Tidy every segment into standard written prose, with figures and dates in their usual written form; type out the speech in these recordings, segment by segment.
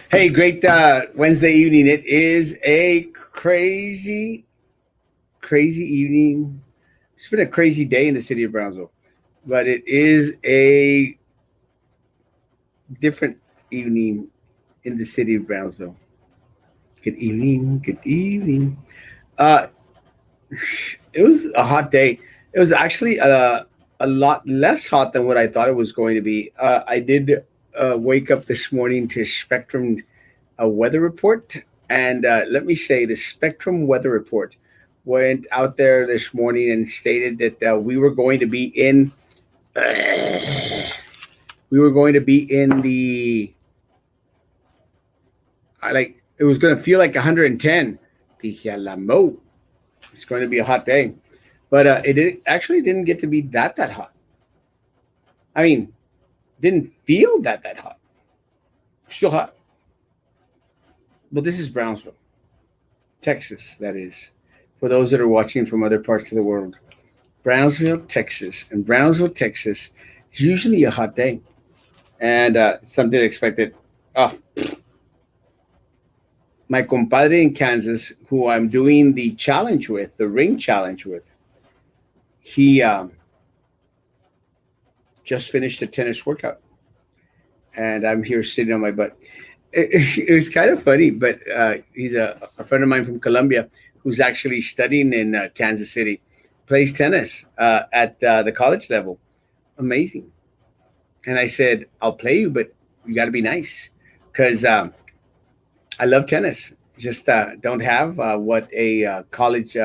Hey, great Wednesday evening. It is a crazy evening. It's been a crazy day in the city of Brownsville, but it is a different evening in the city of Brownsville. Good evening. Good evening. Uh, it was a hot day. It was actually a lot less hot than what I thought it was going to be. I did wake up this morning to Spectrum a weather report. And let me say, the Spectrum weather report went out there this morning and stated that we were going to be in the like it was going to feel like 110. Dije, "A la mo." It's going to be a hot day, but actually didn't get to be that hot. I mean, didn't feel that hot. Still hot, but this is Brownsville, Texas. That is, for those that are watching from other parts of the world. Brownsville, Texas. And Brownsville, Texas is usually a hot day. And something expected. Oh, my compadre in Kansas, who I'm doing the challenge with, the ring challenge with, he just finished a tennis workout. And I'm here sitting on my butt. It was kind of funny, but he's a friend of mine from Colombia who's actually studying in Kansas City, plays tennis at the college level. Amazing. And I said, I'll play you, but you got to be nice because I love tennis. Just don't have what a college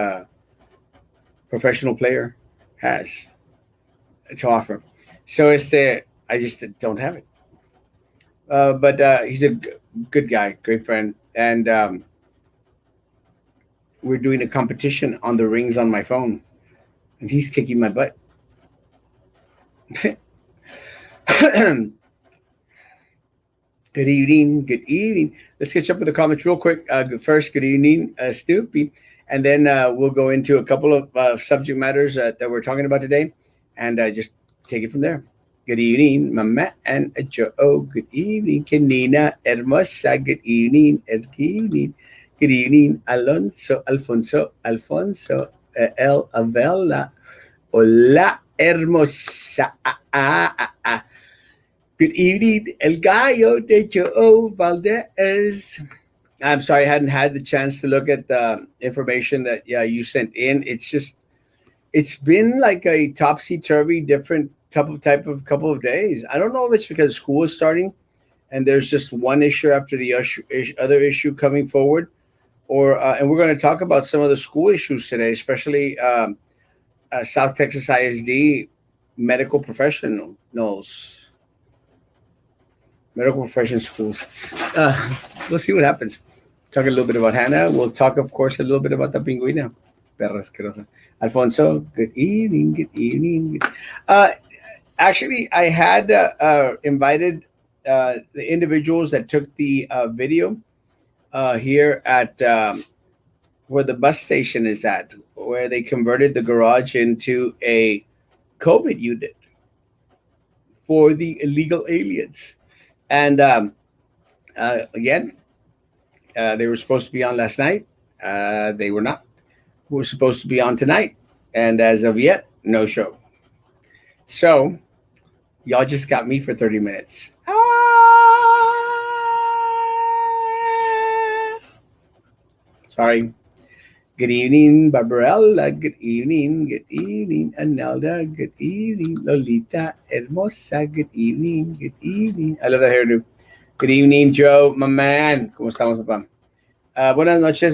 professional player has to offer. So I just don't have it. But he's a good guy, great friend. And we're doing a competition on the rings on my phone. And he's kicking my butt. Good evening. Good evening. Let's catch up with the comments real quick. First, good evening, Snoopy. And then we'll go into a couple of subject matters that we're talking about today and just take it from there. Good evening, Mama and Joe. Good evening, Kenina Hermosa. Good evening, good evening. Good evening, Alfonso, El Avella. Hola, Hermosa. Good evening, El Gallo de Joe Valdez. I'm sorry, I hadn't had the chance to look at the information that you sent in. It's been like a topsy turvy, different type of couple of days. I don't know if it's because school is starting and there's just one issue after the other issue coming forward, or and we're going to talk about some of the school issues today, especially South Texas ISD medical professionals. Medical profession schools. We'll see what happens. Talk a little bit about Hannah. We'll talk, of course, a little bit about the pingüina. Perra asquerosa. Alfonso, good evening. Good evening. Actually, I had invited the individuals that took the video here at where the bus station is at, where they converted the garage into a COVID unit for the illegal aliens. And again, they were supposed to be on last night. They were not. We were supposed to be on tonight. And as of yet, no show. So, y'all just got me for 30 minutes. Sorry. Good evening, Barbarella. Good evening. Good evening, Anelda. Good evening, Lolita. Hermosa. Good evening. Good evening. I love that hairdo. Good evening, Joe, my man. ¿Cómo estamos, papá? Buenas noches,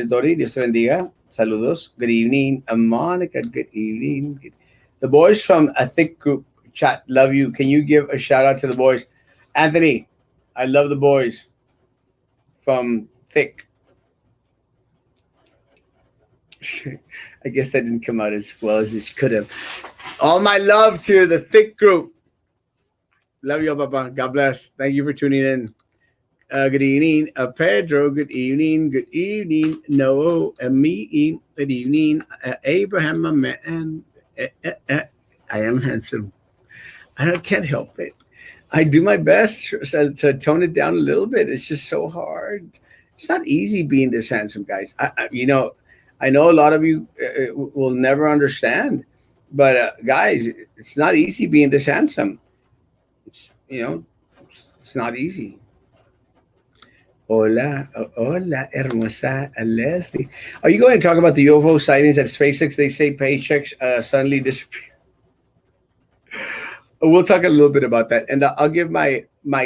Dori. Dios te bendiga. Saludos. Good evening, Monica. Good evening. The boys from a thick group chat love you. Can you give a shout out to the boys? Anthony, I love the boys from thick. I guess that didn't come out as well as it could have. All my love to the thick group. Love you, Papa. God bless. Thank you for tuning in. Good evening, Pedro. Good evening. Good evening, Noah. Me. Good evening, Abraham, my man. I am handsome. I can't help it. I do my best to tone it down a little bit. It's just so hard. It's not easy being this handsome, guys. I know a lot of you will never understand, but guys, it's not easy being this handsome. It's not easy. Hola, hola, hermosa Leslie. Are you going to talk about the UFO sightings at SpaceX? They say paychecks suddenly disappear. We'll talk a little bit about that, and I'll give my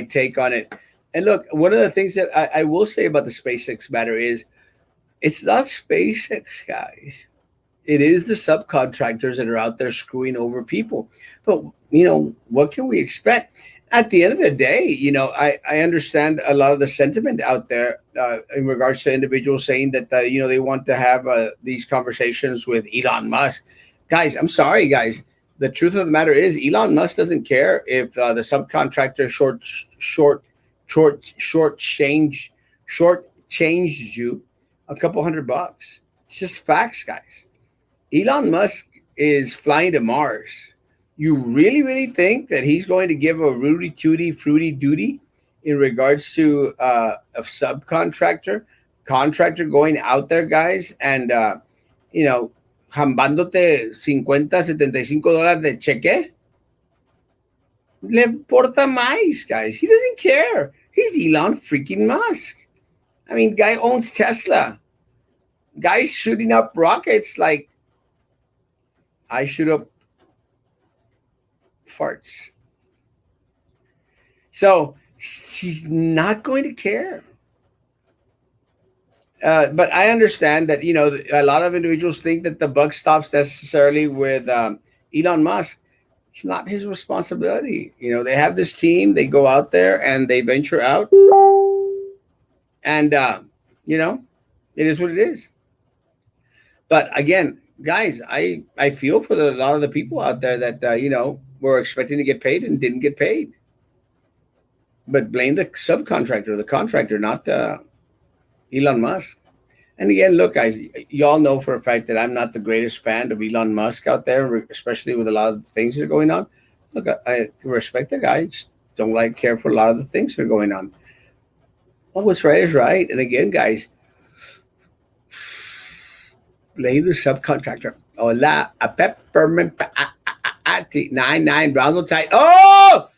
take on it. And look, one of the things that I will say about the SpaceX matter is it's not SpaceX, guys. It is the subcontractors that are out there screwing over people. But what can we expect? At the end of the day, I understand a lot of the sentiment out there in regards to individuals saying that they want to have these conversations with Elon Musk. Guys, I'm sorry, guys. The truth of the matter is, Elon Musk doesn't care if the subcontractor short changed you a couple $100. It's just facts, guys. Elon Musk is flying to Mars. You really, really think that he's going to give a Rudy Tooty Fruity Duty in regards to a subcontractor, contractor going out there, guys, and, jambándote 50, $75 de cheque? Le importa más, guys. He doesn't care. He's Elon freaking Musk. I mean, guy owns Tesla. Guy's shooting up rockets like I shoot up farts. So she's not going to care. But I understand that a lot of individuals think that the buck stops necessarily with Elon Musk. It's not his responsibility. They have this team. They go out there and they venture out, and it is what it is. But again, guys, I feel for a lot of the people out there that were expecting to get paid and didn't get paid. But blame the subcontractor, the contractor, not Elon Musk. And again, look, guys, y'all know for a fact that I'm not the greatest fan of Elon Musk out there, especially with a lot of the things that are going on. Look, I respect the guy, just don't care for a lot of the things that are going on. Well, what's right is right. And again, guys, blame the subcontractor. Hola, a peppermint 99 Ronald tight. Oh,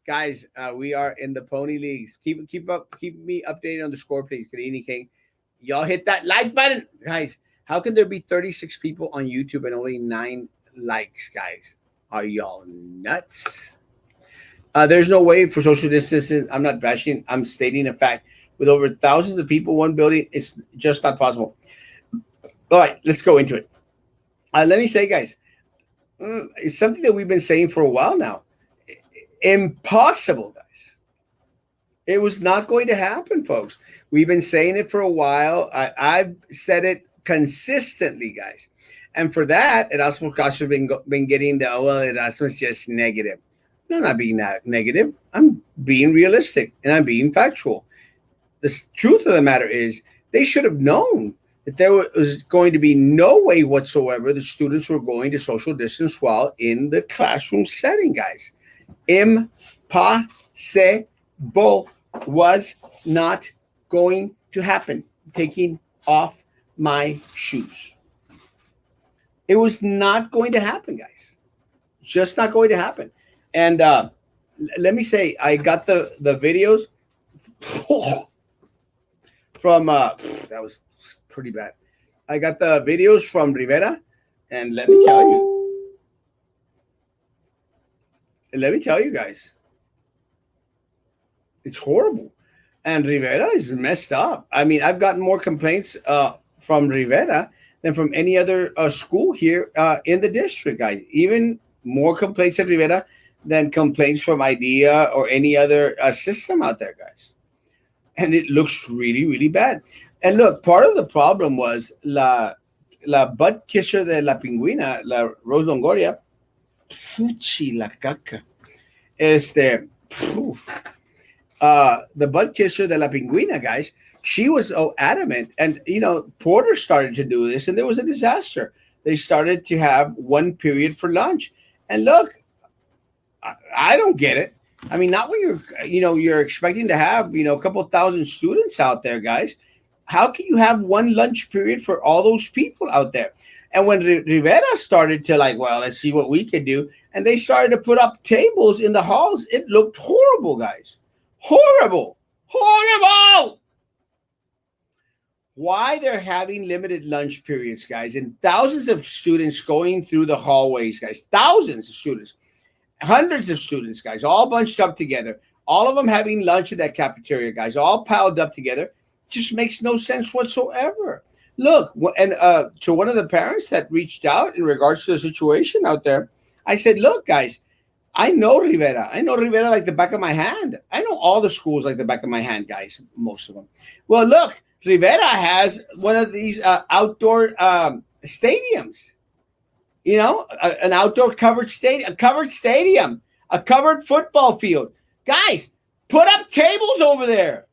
guys, we are in the pony leagues. Keep me updated on the score, please. Good evening, King. Y'all hit that like button, guys. How can there be 36 people on YouTube and only 9 likes, guys? Are y'all nuts? There's no way for social distancing. I'm not bashing. I'm stating a fact. With over thousands of people, one building, it's just not possible. All right, let's go into it. Let me say, guys, it's something that we've been saying for a while now. Impossible, guys. It was not going to happen, folks. We've been saying it for a while. I've said it consistently, guys. And for that, Erasmo Castro has been getting Erasmo's just negative. No, I'm not being that negative. I'm being realistic and I'm being factual. The truth of the matter is they should have known that there was going to be no way whatsoever the students were going to social distance while in the classroom setting, guys. Impossible was not going to happen. Taking off my shoes. It was not going to happen, guys. Just not going to happen. And let me say, I got the videos from that was pretty bad. I got the videos from Rivera, and let me tell you guys, it's horrible. And Rivera is messed up. I mean, I've gotten more complaints from Rivera than from any other school here in the district, guys. Even more complaints at Rivera than complaints from IDEA or any other system out there, guys. And it looks really, really bad. And look, part of the problem was la butt kisser de la pingüina, la Rose Longoria. Puchi la caca. The butt kisser de la pingüina, guys, she was so adamant. And, Porter started to do this, and there was a disaster. They started to have one period for lunch. And look, I don't get it. I mean, not when you're expecting to have, a couple thousand students out there, guys. How can you have one lunch period for all those people out there? And when Rivera started to like, well, let's see what we can do, and they started to put up tables in the halls, it looked horrible, guys. Horrible, horrible. Why they're having limited lunch periods, guys, and thousands of students going through the hallways, guys, thousands of students, hundreds of students, guys, all bunched up together, all of them having lunch at that cafeteria, guys, all piled up together, just makes no sense whatsoever. Look, and to one of the parents that reached out in regards to the situation out there, I said, look, guys, I know Rivera. I know Rivera like the back of my hand. I know all the schools like the back of my hand, guys, most of them. Well, look, Rivera has one of these outdoor stadiums, an outdoor covered stadium, a covered football field. Guys, put up tables over there.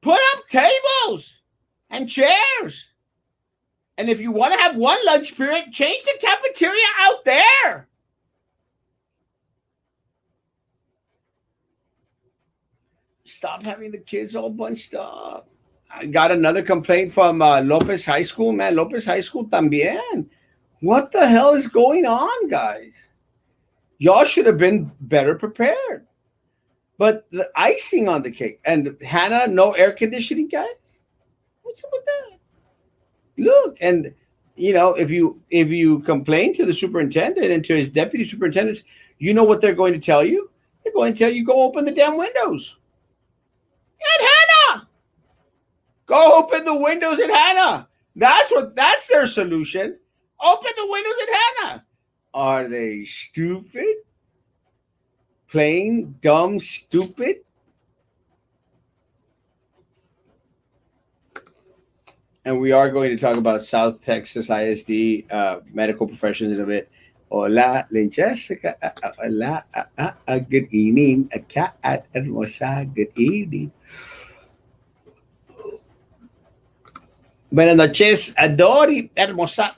Put up tables and chairs. And if you want to have one lunch period, change the cafeteria out there. Stop having the kids all bunched up. I got another complaint from Lopez High School, man. Lopez High School también. What the hell is going on, guys? Y'all should have been better prepared. But the icing on the cake, and Hannah, no air conditioning, guys. What's up with that? Look, and if you complain to the superintendent and to his deputy superintendents, you know what they're going to tell you? They're going to tell you, go open the damn windows. At Hannah, go open the windows at Hannah. That's their solution. Open the windows at Hannah. Are they stupid? Plain, dumb, stupid? And we are going to talk about South Texas ISD medical professions in a bit. Hola, Jessica. Hola, good evening. Kat hermosa, good evening. Buenas noches, Adori, hermosa.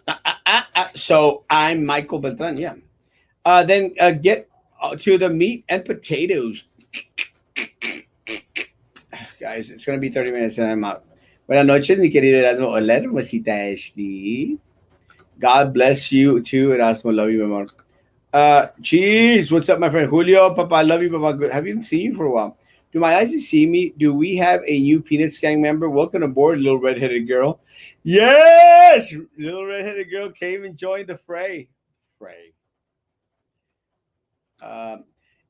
So I'm Michael Beltran, yeah. Then get to the meat and potatoes. Guys, it's going to be 30 minutes and I'm out. Buenas noches, mi querido Erasmo. Hola, hermosita Ashley. God bless you too, Erasmo. Love you, my mom. Cheese. What's up, my friend Julio? Papa, I love you, Papa. Good. Haven't seen you for a while. Do my eyes see me? Do we have a new Peanuts Gang member? Welcome aboard, little redheaded girl. Yes! Little redheaded girl came and joined the fray.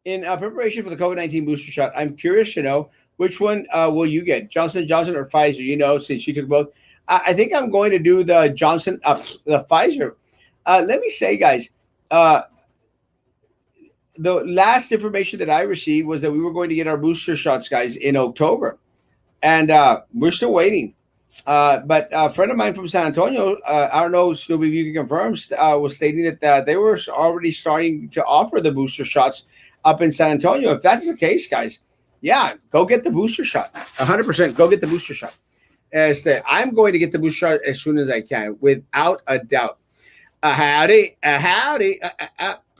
In preparation for the COVID-19 booster shot, I'm curious to know which one will you get, Johnson & Johnson or Pfizer? Since you took both. I think I'm going to do the the Pfizer. Let me say, guys, the last information that I received was that we were going to get our booster shots, guys, in October. And we're still waiting. But a friend of mine from San Antonio, I don't know, Snoopy, if you can confirm, was stating that they were already starting to offer the booster shots up in San Antonio. If that's the case, guys, yeah, go get the booster shot. 100%, go get the booster shot. I'm going to get the booster shot as soon as I can, without a doubt. Howdy.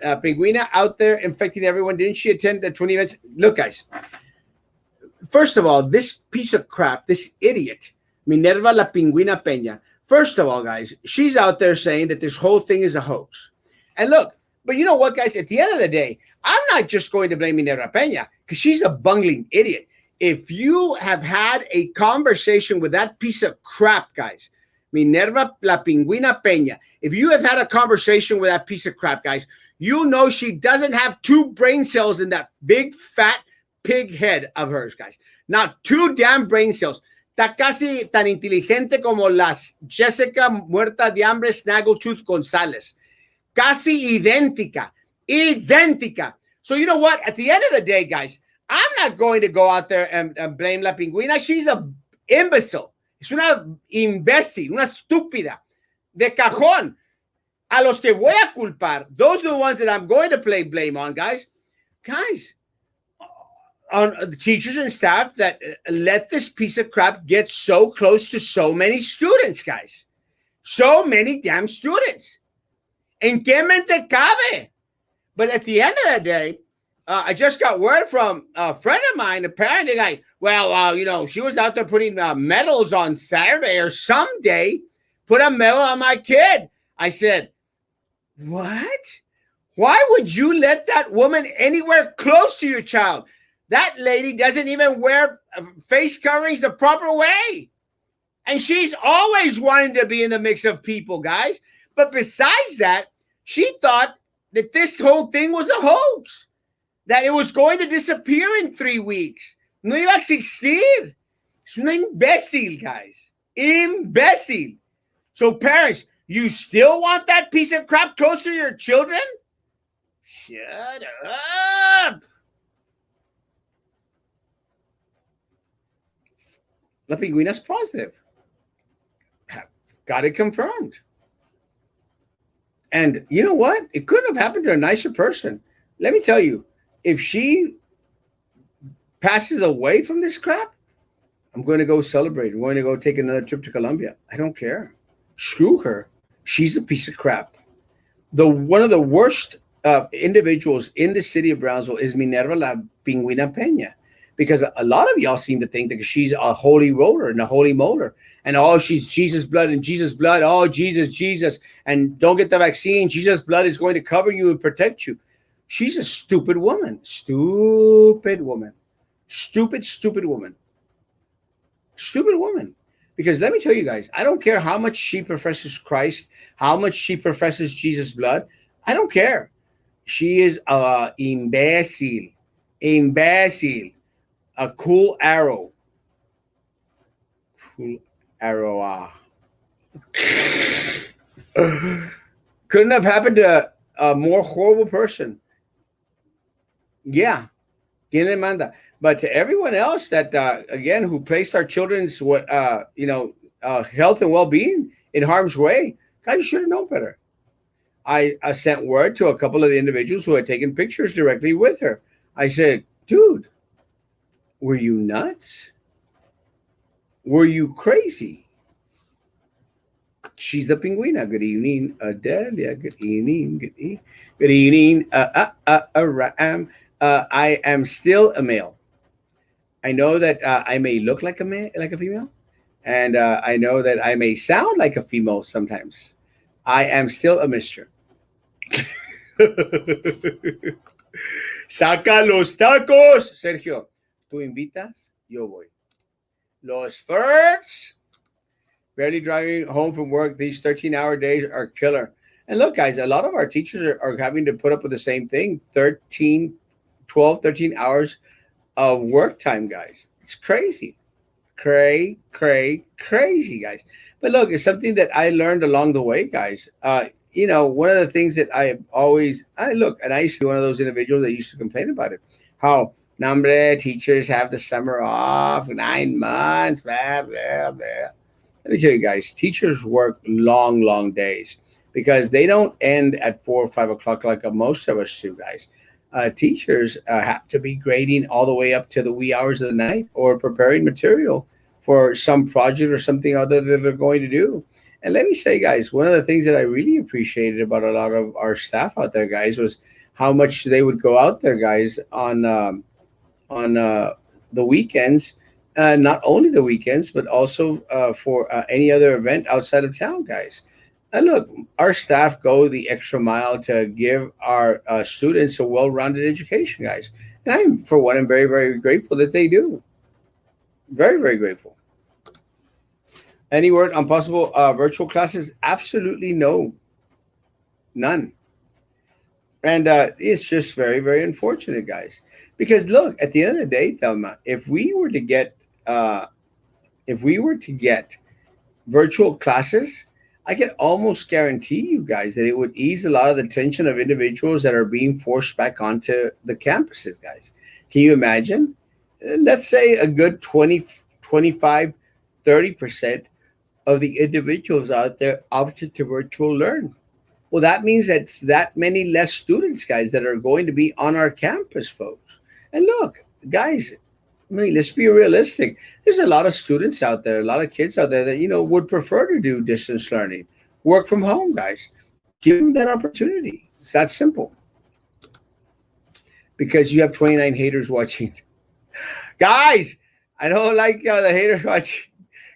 Penguina out there infecting everyone. Didn't she attend the 20 events? Look, guys, first of all, this piece of crap, this idiot, Minerva La Pingüina Peña. First of all, guys, she's out there saying that this whole thing is a hoax. And look, but you know what, guys? At the end of the day, I'm not just going to blame Minerva Peña because she's a bungling idiot. If you have had a conversation with that piece of crap, guys, Minerva La Pingüina Peña, if you have had a conversation with that piece of crap, guys, you know she doesn't have two brain cells in that big, fat pig head of hers, guys. Not two damn brain cells. Está casi tan inteligente como las Jessica muerta de hambre Snaggletooth González. Casi idéntica. So you know what? At the end of the day, guys, I'm not going to go out there and blame La Pingüina. She's a imbecile. Es una imbécil, una estúpida. De cajón. A los que voy a culpar, those are the ones that I'm going to blame on, guys. On the teachers and staff that let this piece of crap get so close to so many students, guys. So many damn students. ¿En qué mente cabe? But at the end of the day, I just got word from a friend of mine. Apparently, like, well, she was out there putting medals on Saturday or someday. Put a medal on my kid. I said, what? Why would you let that woman anywhere close to your child? That lady doesn't even wear face coverings the proper way. And she's always wanting to be in the mix of people, guys. But besides that, she thought that this whole thing was a hoax, that it was going to disappear in 3 weeks. No iba a existir. Es una imbécil, guys. Imbécil. So parents, you still want that piece of crap close to your children? Shut up. La Pingüina's positive. Got it confirmed. And you know what? It couldn't have happened to a nicer person. Let me tell you, if she passes away from this crap, I'm going to go celebrate. I'm going to go take another trip to Colombia. I don't care. Screw her. She's a piece of crap. One of the worst individuals in the city of Brownsville is Minerva La Pingüina Peña, because a lot of y'all seem to think that she's a holy roller and a holy molar. And she's Jesus blood and Jesus blood. Oh, Jesus, Jesus. And don't get the vaccine. Jesus blood is going to cover you and protect you. She's a stupid woman. Stupid woman. Stupid woman. Stupid woman. Because let me tell you guys, I don't care how much she professes Christ, how much she professes Jesus blood. I don't care. She is a imbécil. Imbécil. A cool arrow. Cool arrow. Couldn't have happened to a more horrible person. Yeah. ¿Quién le manda? But to everyone else that, again, who placed our children's, health and well-being in harm's way, guys, you should have known better. I sent word to a couple of the individuals who had taken pictures directly with her. I said, dude, were you nuts? Were you crazy? She's the Pingüina. Good evening, Adelia. Good evening. Good evening, Ram. I am still a male. I know that I may look like a female, and I know that I may sound like a female sometimes. I am still a mister. Saca los tacos, Sergio. Tú invitas, yo voy. Los firsts. Barely driving home from work. These 13-hour days are killer. And look, guys, a lot of our teachers are having to put up with the same thing. 12, 13 hours of work time, guys. It's crazy. Crazy, guys. But look, it's something that I learned along the way, guys. One of the things that I used to be one of those individuals that used to complain about it. How, teachers have the summer off, 9 months, blah, blah, blah. Let me tell you guys, teachers work long days because they don't end at 4 or 5 o'clock like most of us do, guys. Teachers have to be grading all the way up to the wee hours of the night or preparing material for some project or something other that they're going to do. And let me say, guys, one of the things that I really appreciated about a lot of our staff out there, guys, was how much they would go out there, guys, on the weekends. Not only the weekends, but also for any other event outside of town, guys. And look, our staff go the extra mile to give our students a well-rounded education, guys. And I'm, for one, I'm very, very grateful that they do. Very, very grateful. Any word on possible virtual classes? Absolutely no. None. And it's just very, very unfortunate, guys. Because look, at the end of the day, Thelma, if we were to get virtual classes, I can almost guarantee you guys that it would ease a lot of the tension of individuals that are being forced back onto the campuses, guys. Can you imagine? Let's say a good 20, 25, 30% of the individuals out there opted to virtual learn. Well, that means that's that many less students, guys, that are going to be on our campus, folks. And look, guys, let's be realistic. There's a lot of students out there, a lot of kids out there that, would prefer to do distance learning, work from home, guys. Give them that opportunity. It's that simple. because you have 29 haters watching. Guys, I don't like the haters watching.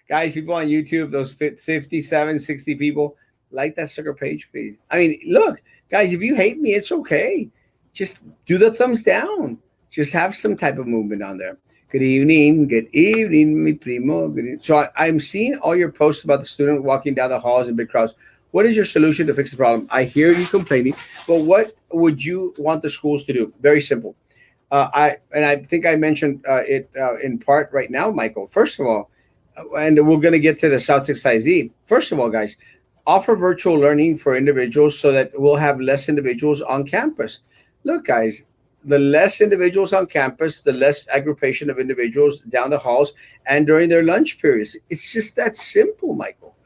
Guys, people on YouTube, those 57, 60 people, like that sucker page, please. I mean, look, guys, if you hate me, it's okay. Just do the thumbs down. Just have some type of movement on there. Good evening, mi primo. Good evening. So I'm seeing all your posts about the student walking down the halls in big crowds. What is your solution to fix the problem? I hear you complaining, but what would you want the schools to do? Very simple. I think I mentioned it in part right now, Michael. First of all, and we're going to get to the South Six IZ. First of all, guys, offer virtual learning for individuals so that we'll have less individuals on campus. Look, guys, the less individuals on campus, the less aggregation of individuals down the halls and during their lunch periods. It's just that simple, Michael.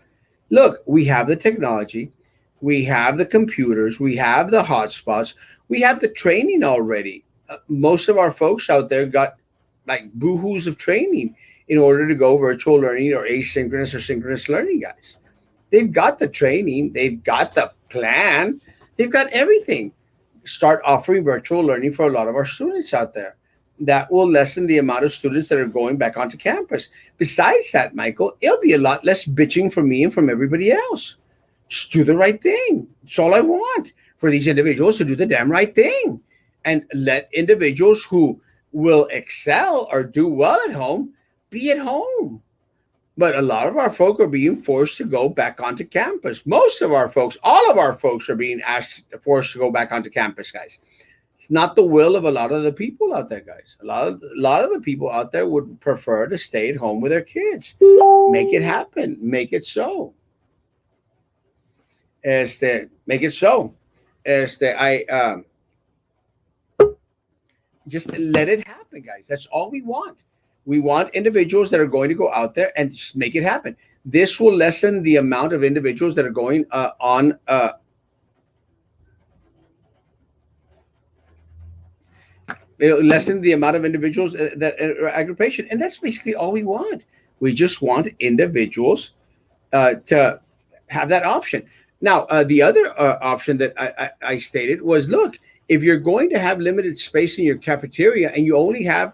Look, we have the technology, we have the computers, we have the hotspots, we have the training already. Most of our folks out there got like boohoos of training in order to go virtual learning or asynchronous or synchronous learning, guys. They've got the training, they've got the plan, they've got everything. Start offering virtual learning for a lot of our students out there. That will lessen the amount of students that are going back onto campus. Besides that, Michael, it'll be a lot less bitching from me and from everybody else. Just do the right thing. It's all I want for these individuals to do the damn right thing and let individuals who will excel or do well at home be at home. But a lot of our folk are being forced to go back onto campus. Most of our folks, all of our folks are being forced to go back onto campus, guys. It's not the will of a lot of the people out there, guys. A lot of the people out there would prefer to stay at home with their kids. Make it happen. Make it so. Make it so. I just let it happen, guys. That's all we want. We want individuals that are going to go out there and just make it happen. This will lessen the amount of individuals that are going on. It'll lessen the amount of individuals that are aggregation, and that's basically all we want. We just want individuals to have that option. Now, the other option that I stated was, look, if you're going to have limited space in your cafeteria and you only have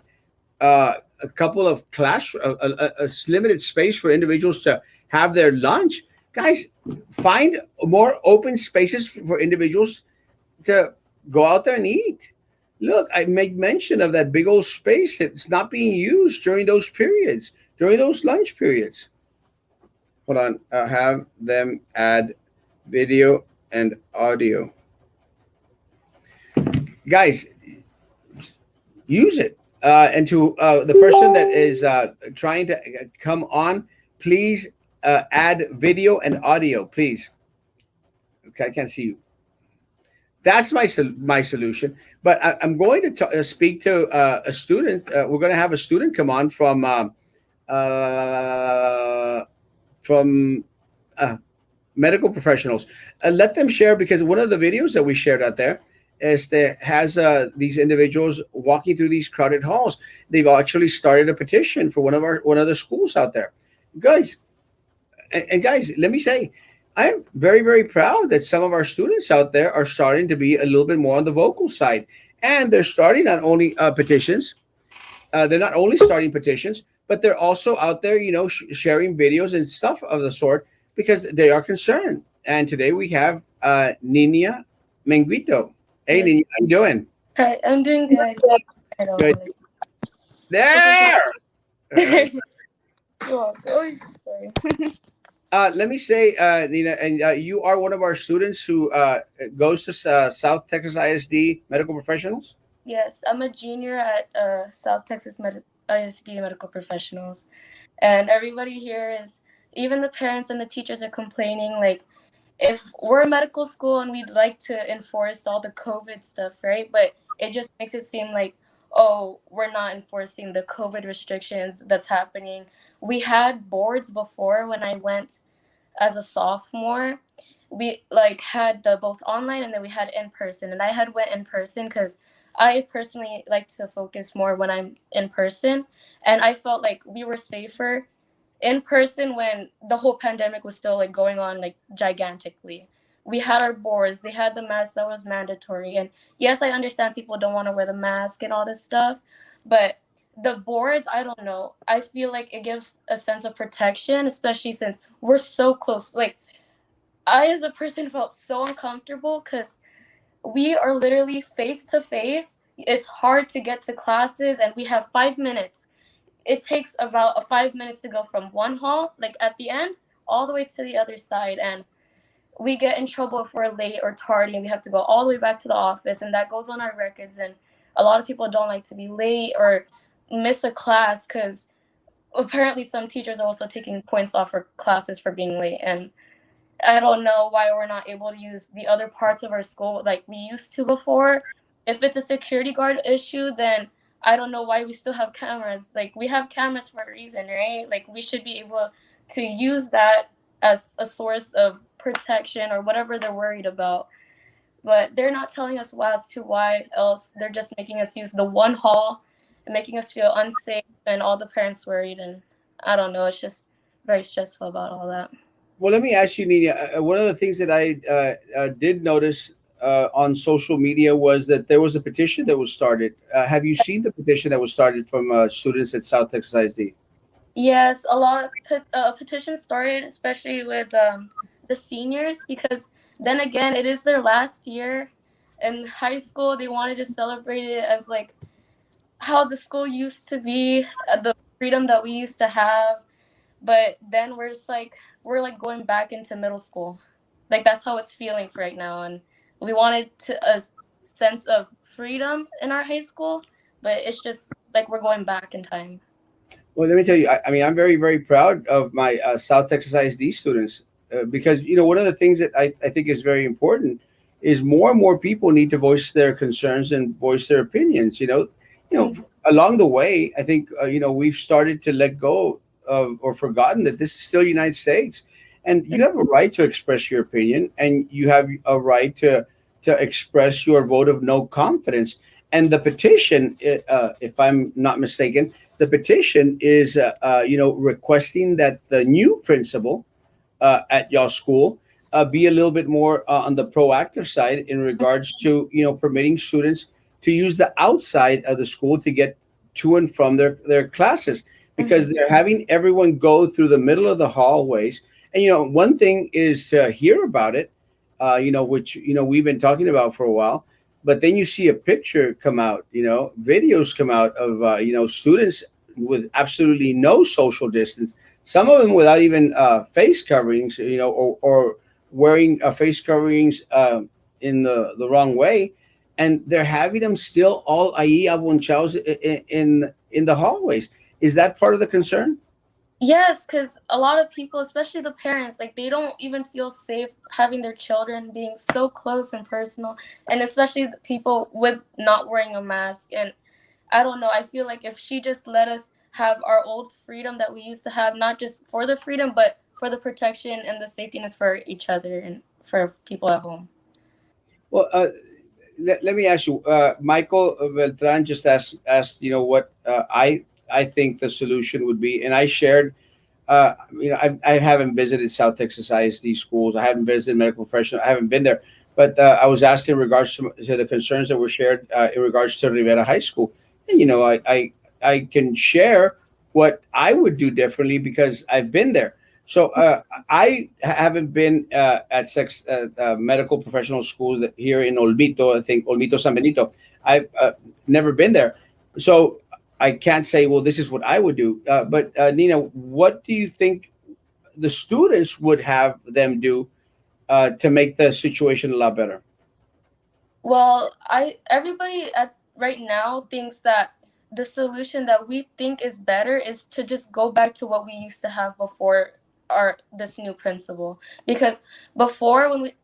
a couple of a limited space for individuals to have their lunch, guys, find more open spaces for individuals to go out there and eat. Look, I make mention of that big old space that's not being used during those periods, during those lunch periods. Hold on, have them add video and audio. Guys, use it. And to the person that is trying to come on, please add video and audio, please. Okay, I can't see you. That's my solution. But I'm going to speak to a student. We're going to have a student come on from medical professionals. Let them share, because one of the videos that we shared out there is that has these individuals walking through these crowded halls. They've actually started a petition for one of the schools out there, guys. And guys, let me say, I'm very, very proud that some of our students out there are starting to be a little bit more on the vocal side, and they're starting not only petitions. They're not only starting petitions, but they're also out there, sharing videos and stuff of the sort, because they are concerned. And today we have Nina Menguito. Hey, Yes. Nina, how you doing? Hi, I'm doing good. I don't Good. like. There. You're welcome. Oh, sorry. Let me say, Nina, and you are one of our students who goes to South Texas ISD Medical Professionals. Yes, I'm a junior at South Texas ISD Medical Professionals, and everybody here is, even the parents and the teachers are complaining. Like, if we're a medical school and we'd like to enforce all the COVID stuff, right? But it just makes it seem like, oh, we're not enforcing the COVID restrictions that's happening. We had boards before when I went as a sophomore. We like had the both online and then we had in person, and I had went in person because I personally like to focus more when I'm in person, and I felt like we were safer in person when the whole pandemic was still like going on like gigantically. we had our boards, they had the mask that was mandatory. And yes, I understand people don't want to wear the mask and all this stuff, but the boards, I don't know, I feel like it gives a sense of protection, especially since we're so close. Like, I as a person felt so uncomfortable because we are literally face to face. It's hard to get to classes, and we have 5 minutes. It takes about 5 minutes to go from one hall, like at the end, all the way to the other side. And we get in trouble if we're late or tardy, and we have to go all the way back to the office, and that goes on our records. And a lot of people don't like to be late or miss a class because apparently some teachers are also taking points off for classes for being late. And I don't know why we're not able to use the other parts of our school like we used to before. If it's a security guard issue, then I don't know why we still have cameras. Like, we have cameras for a reason, right? Like, we should be able to use that as a source of protection or whatever they're worried about. But they're not telling us why, as to why else. They're just making us use the one hall and making us feel unsafe, and all the parents worried. And I don't know. It's just very stressful about all that. Well, let me ask you, Nina. One of the things that I did notice on social media was that there was a petition that was started. Have you seen the petition that was started from students at South Texas ISD? Yes, a lot of petitions started, especially with the seniors, because then again, it is their last year in high school. They wanted to celebrate it as like how the school used to be, the freedom that we used to have. But then we're like going back into middle school. Like, that's how it's feeling for right now. And we wanted a sense of freedom in our high school, but it's just like we're going back in time. Well, let me tell you. I mean, I'm very, very proud of my South Texas ISD students because one of the things that I think is very important is more and more people need to voice their concerns and voice their opinions. Along the way, I think we've started to let go of or forgotten that this is still United States, and you have a right to express your opinion, and you have a right to express your vote of no confidence. And the petition, if I'm not mistaken, the petition is requesting that the new principal at y'all school be a little bit more on the proactive side in regards to permitting students to use the outside of the school to get to and from their classes, because they're having everyone go through the middle of the hallways. And one thing is to hear about it, which we've been talking about for a while, but then you see a picture come out, videos come out of students with absolutely no social distance, some of them without even face coverings, or wearing face coverings in the wrong way, and they're having them still all ahí abunchados in the hallways. Is that part of the concern? Yes, because a lot of people, especially the parents, like, they don't even feel safe having their children being so close and personal, and especially the people with not wearing a mask. And I don't know, I feel like if she just let us have our old freedom that we used to have, not just for the freedom, but for the protection and the safetyness for each other and for people at home. Well, let me ask you, Michael Beltran just asked what I think the solution would be, and I shared. I haven't visited South Texas ISD schools. I haven't visited medical professional. I haven't been there, but I was asked in regards to the concerns that were shared in regards to Rivera High School. And I can share what I would do differently because I've been there. So I haven't been at sex medical professional school here in Olvito. I think Olvito San Benito. I've never been there, so I can't say, well, this is what I would do. But Nina, what do you think the students would have them do to make the situation a lot better? Well, I everybody at right now thinks that the solution that we think is better is to just go back to what we used to have before our this new principle. Because before, when we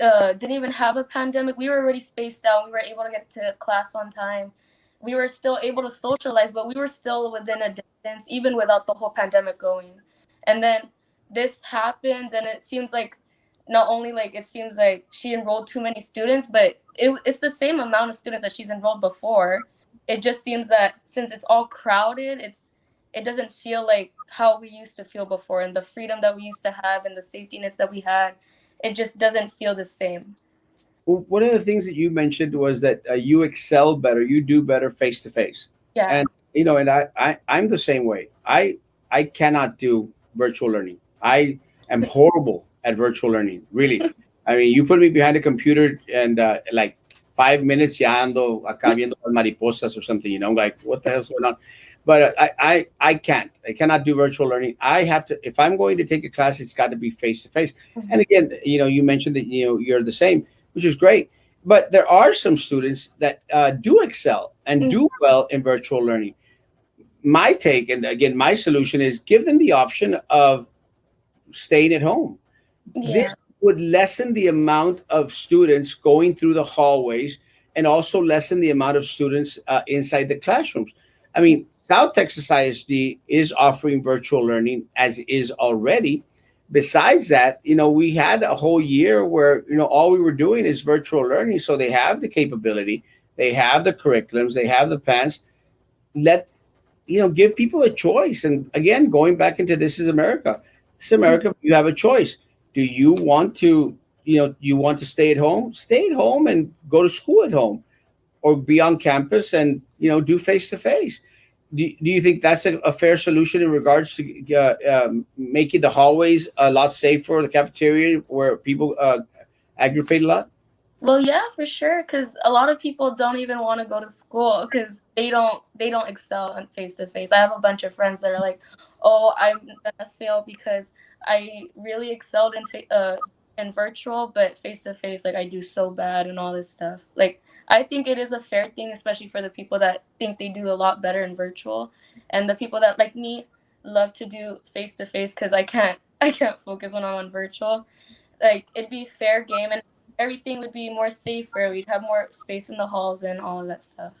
didn't even have a pandemic, we were already spaced out. We were able to get to class on time. We were still able to socialize, but we were still within a distance, even without the whole pandemic going. And then this happens, and it seems like not only like it seems like she enrolled too many students, but it's the same amount of students that she's enrolled before. It just seems that since it's all crowded, it doesn't feel like how we used to feel before, and the freedom that we used to have and the safetyness that we had. it just doesn't feel the same. Well, one of the things that you mentioned was that you excel better, you do better face to face, Yeah. and and I'm the same way. I cannot do virtual learning. I am horrible at virtual learning. Really, I mean, you put me behind a computer and like 5 minutes, ya ando acá viendo las mariposas or something. I'm like, what the hell's going on? But I can't. I cannot do virtual learning. I have to. If I'm going to take a class, it's got to be face to face. And Mhm. again, you mentioned that you're the same, which is great. But there are some students that do excel and Mm. do well in virtual learning. My take, and again, my solution is give them the option of staying at home. Yeah. This would lessen the amount of students going through the hallways and also lessen the amount of students inside the classrooms. I mean, South Texas ISD is offering virtual learning as is already. Besides that, we had a whole year where, all we were doing is virtual learning. So they have the capability, they have the curriculums, they have the plans. Let give people a choice. And again, going back into this is America. This is America. You have a choice. Do you want to, you want to stay at home? Stay at home and go to school at home, or be on campus and do face to face. Do you think that's a fair solution in regards to making the hallways a lot safer, the cafeteria where people aggravate a lot? Well, yeah, for sure. Because a lot of people don't even want to go to school because they don't excel on face to face. I have a bunch of friends that are like, "Oh, I'm gonna fail because I really excelled in virtual, but face to face, like I do so bad and all this stuff." Like, I think it is a fair thing, especially for the people that think they do a lot better in virtual, and the people that like me love to do face to face because I can't focus when I'm on virtual. Like, it'd be fair game, and everything would be more safer. We'd have more space in the halls and all of that stuff.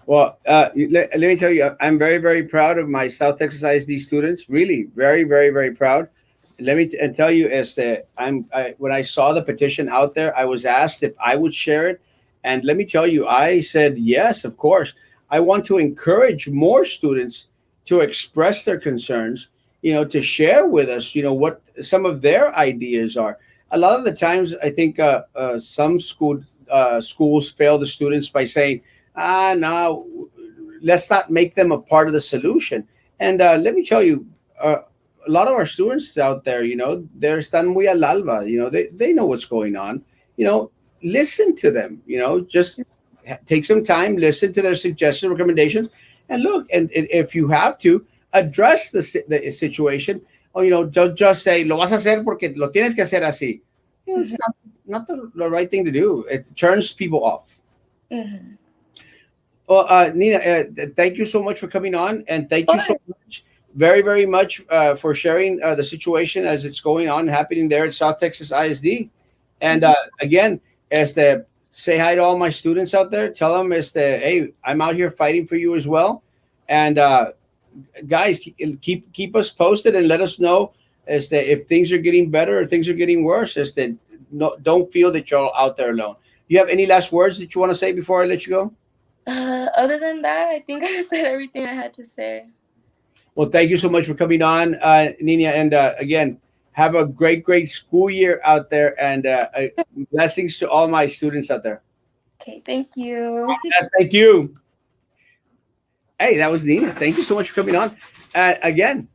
Well, let me tell you, I'm very, very proud of my South Texas ISD students. Really, very, very, very proud. Let me and tell you, is that when I saw the petition out there, I was asked if I would share it, and let me tell you, I said yes, of course. I want to encourage more students to express their concerns. To share with us, what some of their ideas are. A lot of the times, I think some schools fail the students by saying, no, let's not make them a part of the solution. And let me tell you, a lot of our students out there, they're están muy al alba. They know what's going on. Listen to them. Just take some time, listen to their suggestions, recommendations, and look. And if you have to address the situation, or don't just say lo vas a hacer porque lo tienes que hacer así. It's Mhm. not the right thing to do. It turns people off. Mhm. Well, Nina, thank you so much for coming on, and thank you so Or much, very, very much, for sharing the situation as it's going on, happening there at South Texas ISD. And again, as the say hi to all my students out there, tell them hey, I'm out here fighting for you as well. And guys, keep us posted and let us know as that if things are getting better or things are getting worse. As that no, don't feel that you're out there alone. Do you have any last words that you want to say before I let you go? other than that, I think I said everything I had to say. Well, thank you so much for coming on, Nina. And again, have a great, great school year out there. And blessings to all my students out there. Okay, thank you. Yes, thank you. Hey, that was Nina. Thank you so much for coming on. Again,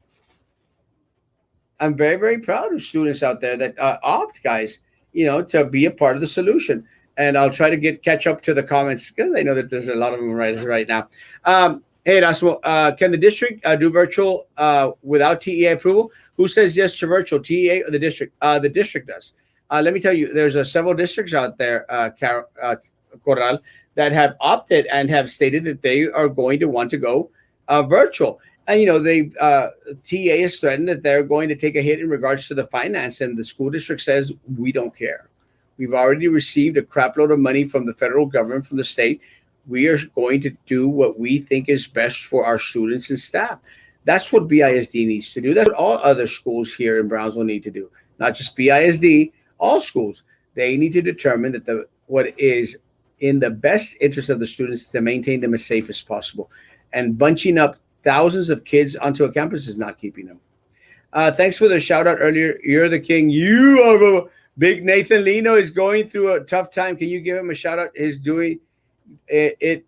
I'm very, very proud of students out there that opt, guys, to be a part of the solution. And I'll try to catch up to the comments because I know that there's a lot of them right now. Hey, Erasmo, can the district do virtual without TEA approval? Who says yes to virtual, TEA or the district? The district does. Let me tell you, there's several districts out there, Corral, that have opted and have stated that they are going to want to go virtual. And they TA has threatened that they're going to take a hit in regards to the finance, and the school district says we don't care. We've already received a crapload of money from the federal government, from the state. We are going to do what we think is best for our students and staff. That's what BISD needs to do. That's what all other schools here in Brownsville need to do. Not just BISD, all schools. They need to determine that what is in the best interest of the students to maintain them as safe as possible. And bunching up thousands of kids onto a campus is not keeping them. Thanks for the shout out earlier. You're the king. You are a big Nathan Lino is going through a tough time. Can you give him a shout out? He's doing it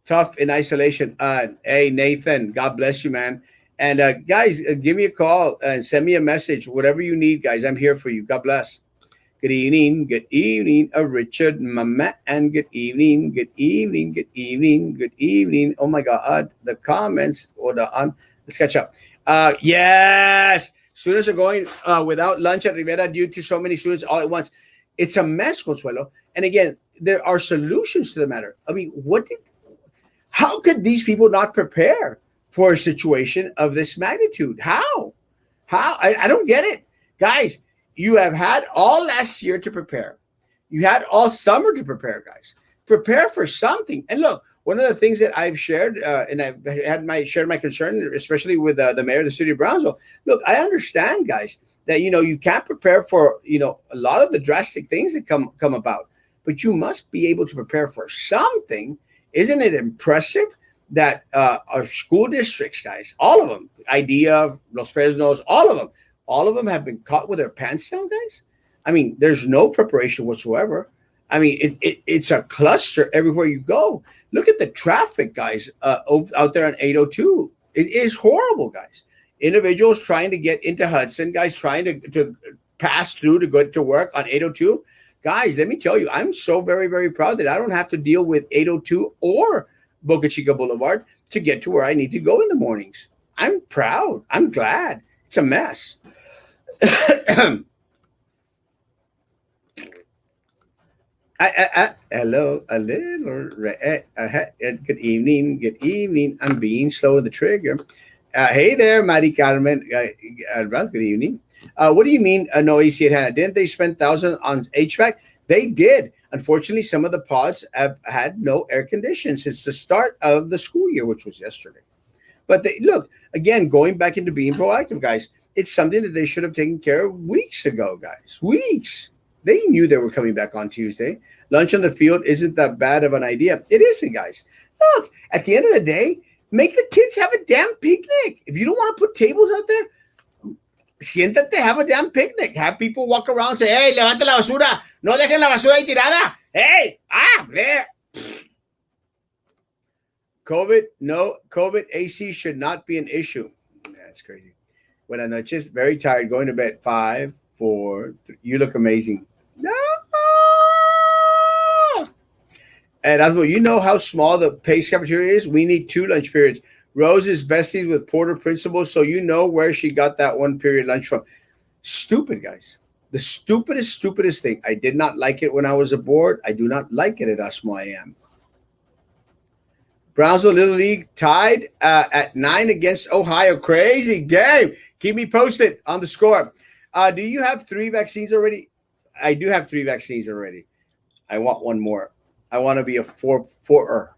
tough in isolation. Hey, Nathan, God bless you, man. And guys, give me a call and send me a message. Whatever you need, guys, I'm here for you. God bless. Good evening, Richard, Mama, and good evening, good evening, good evening, good evening. Oh my God, the comments or the on. Let's catch up. Yes, students are going without lunch at Rivera due to so many students all at once. It's a mess, Consuelo. And again, there are solutions to the matter. I mean, how could these people not prepare for a situation of this magnitude? How? I don't get it. Guys, you have had all last year to prepare. You had all summer to prepare, guys. Prepare for something. And look, one of the things that I've shared, and I've shared my concern, especially with the mayor of the city of Brownsville. Look, I understand, guys, that you can't prepare for a lot of the drastic things that come about, but you must be able to prepare for something. Isn't it impressive that our school districts, guys, all of them, IDEA, Los Fresnos, all of them have been caught with their pants down, guys? I mean, there's no preparation whatsoever. I mean, it's a cluster everywhere you go. Look at the traffic, guys, out there on 802. It is horrible, guys. Individuals trying to get into Hudson, guys, trying to pass through to go to work on 802. Guys, let me tell you, I'm so very, very proud that I don't have to deal with 802 or Boca Chica Boulevard to get to where I need to go in the mornings. I'm proud. I'm glad. It's a mess. Hello, a little. Good evening. Good evening. I'm being slow with the trigger. Hey there, Mari Carmen. Good evening. What do you mean no AC at Hannah? Didn't they spend thousands on HVAC? They did. Unfortunately, some of the pods have had no air conditioning since the start of the school year, which was yesterday. But look, again, going back into being proactive, guys, it's something that they should have taken care of weeks ago, guys. Weeks. They knew they were coming back on Tuesday. Lunch on the field isn't that bad of an idea. It isn't, guys. Look, at the end of the day, make the kids have a damn picnic. If you don't want to put tables out there, siéntate, have a damn picnic. Have people walk around and say, hey, levanta la basura. No dejen la basura ahí tirada. Hey, bleh. COVID AC should not be an issue. That's crazy. Buenas noches. Very tired. Going to bed. 5, 4, 3. You look amazing. No. And Erasmo, you know how small the Pace cafeteria is? We need 2 lunch periods. Rose is besties with Porter Principal, so you know where she got that 1 period lunch from. Stupid, guys. The stupidest thing. I did not like it when I was aboard. I do not like it at Erasmo I am. Brownsville Little League tied at 9 against Ohio. Crazy game. Keep me posted on the score. Do you have 3 vaccines already? I do have 3 vaccines already. I want 1 more. I want to be a 4er.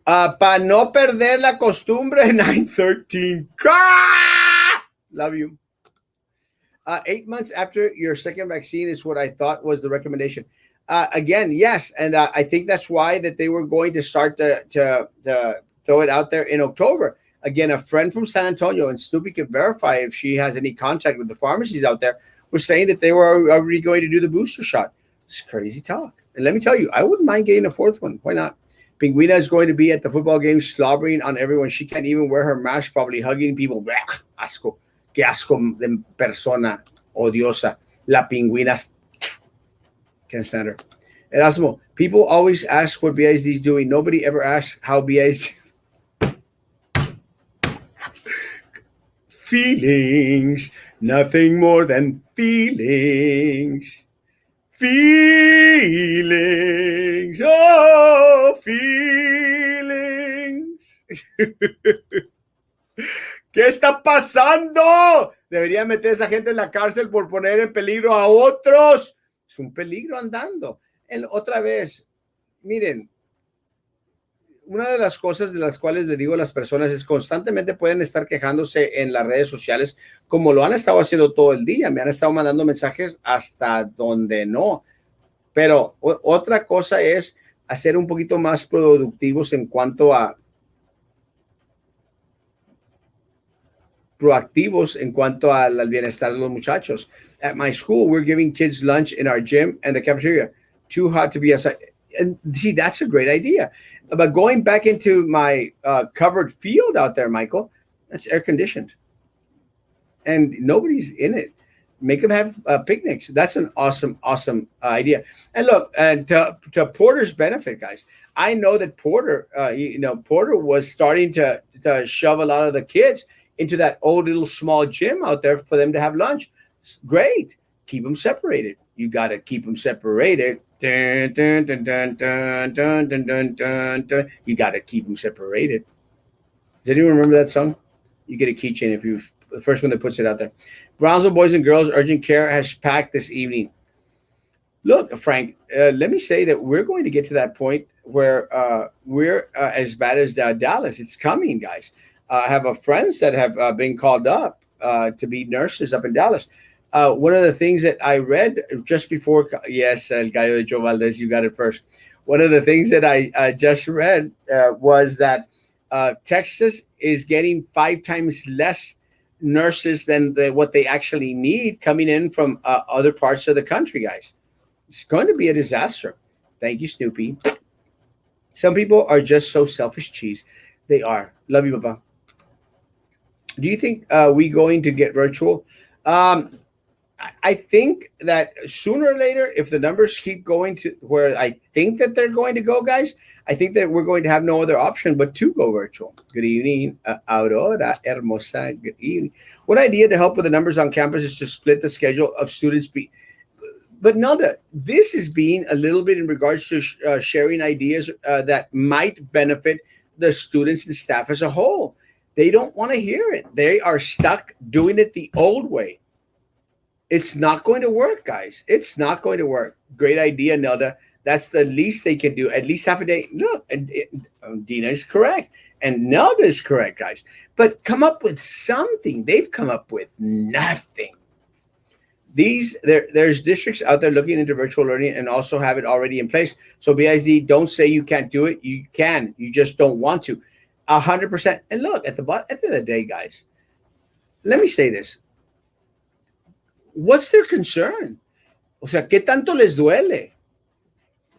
Para no perder la costumbre, 913. Love you. 8 months after your second vaccine is what I thought was the recommendation. Again, yes, and I think that's why that they were going to start to throw it out there in October. Again, a friend from San Antonio, and Snoopy can verify if she has any contact with the pharmacies out there, was saying that they were already going to do the booster shot. It's crazy talk. And let me tell you, I wouldn't mind getting a 4th one. Why not? Pinguina is going to be at the football game slobbering on everyone. She can't even wear her mask, probably hugging people. Asco. Que asco de persona odiosa. La Pinguina. Can't stand her. Erasmo, people always ask what BISD is doing. Nobody ever asks how BISD. Feelings. Nothing more than feelings. Feelings. Oh, feelings. ¿Qué está pasando? Deberían meter a esa gente en la cárcel por poner en peligro a otros. Es un peligro andando. Otra vez, miren, una de las cosas de las cuales le digo a las personas es constantemente pueden estar quejándose en las redes sociales como lo han estado haciendo todo el día. Me han estado mandando mensajes hasta donde no. Pero otra cosa es hacer un poquito más productivos en cuanto a proactivos en cuanto al bienestar de los muchachos. At my school, we're giving kids lunch in our gym and the cafeteria. Too hot to be outside. And see, that's a great idea. But going back into my covered field out there, Michael, that's air conditioned and nobody's in it. Make them have picnics. That's an awesome, awesome idea. And look, and to Porter's benefit, guys, I know that Porter, Porter was starting to shove a lot of the kids into that old little small gym out there for them to have lunch. Great. Keep them separated. You got to keep them separated. Dun, dun, dun, dun, dun, dun, dun, dun, dun, dun. You got to keep them separated. Does anyone remember that song? You get a keychain if you the first one that puts it out there. Brownsville Boys and Girls Urgent Care has packed this evening. Look, Frank, let me say that we're going to get to that point where we're as bad as Dallas. It's coming, guys. I have friends that have been called up to be nurses up in Dallas. One of the things that I read just before, yes, El Gallo de Joe Valdez, you got it first. One of the things that I just read was that Texas is getting 5 times less nurses than what they actually need coming in from other parts of the country, guys. It's going to be a disaster. Thank you, Snoopy. Some people are just so selfish, cheese. They are. Love you, Papa. Do you think we going to get virtual? I think that sooner or later, if the numbers keep going to where I think that they're going to go, guys, I think that we're going to have no other option but to go virtual. Good evening, Aurora Hermosa. Good evening. One idea to help with the numbers on campus is to split the schedule of students. But Nelda, this is being a little bit in regards to sharing ideas that might benefit the students and staff as a whole. They don't want to hear it. They are stuck doing it the old way. It's not going to work, guys. It's not going to work. Great idea, Nelda. That's the least they can do. At least half a day. Look, Dina is correct. And Nelda is correct, guys. But come up with something. They've come up with nothing. There's districts out there looking into virtual learning and also have it already in place. So BISD, don't say you can't do it. You can. You just don't want to. 100%. And look, at the end of the day, guys, let me say this. What's their concern? O sea, ¿qué tanto les duele?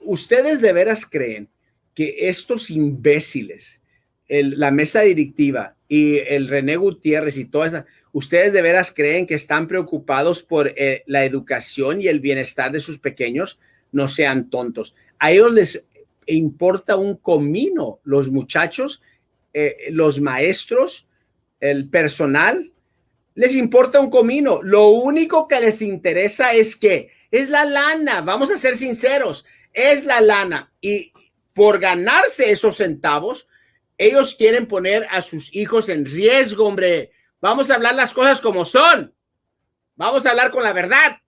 ¿Ustedes de veras creen que estos imbéciles, la mesa directiva y el René Gutiérrez y toda esa, ustedes de veras creen que están preocupados por la educación y el bienestar de sus pequeños? No sean tontos. A ellos les importa un comino. Los muchachos, los maestros, el personal, les importa un comino. Lo único que les interesa es la lana. Vamos a ser sinceros. Es la lana. Y por ganarse esos centavos, ellos quieren poner a sus hijos en riesgo, hombre. Vamos a hablar las cosas como son. Vamos a hablar con la verdad.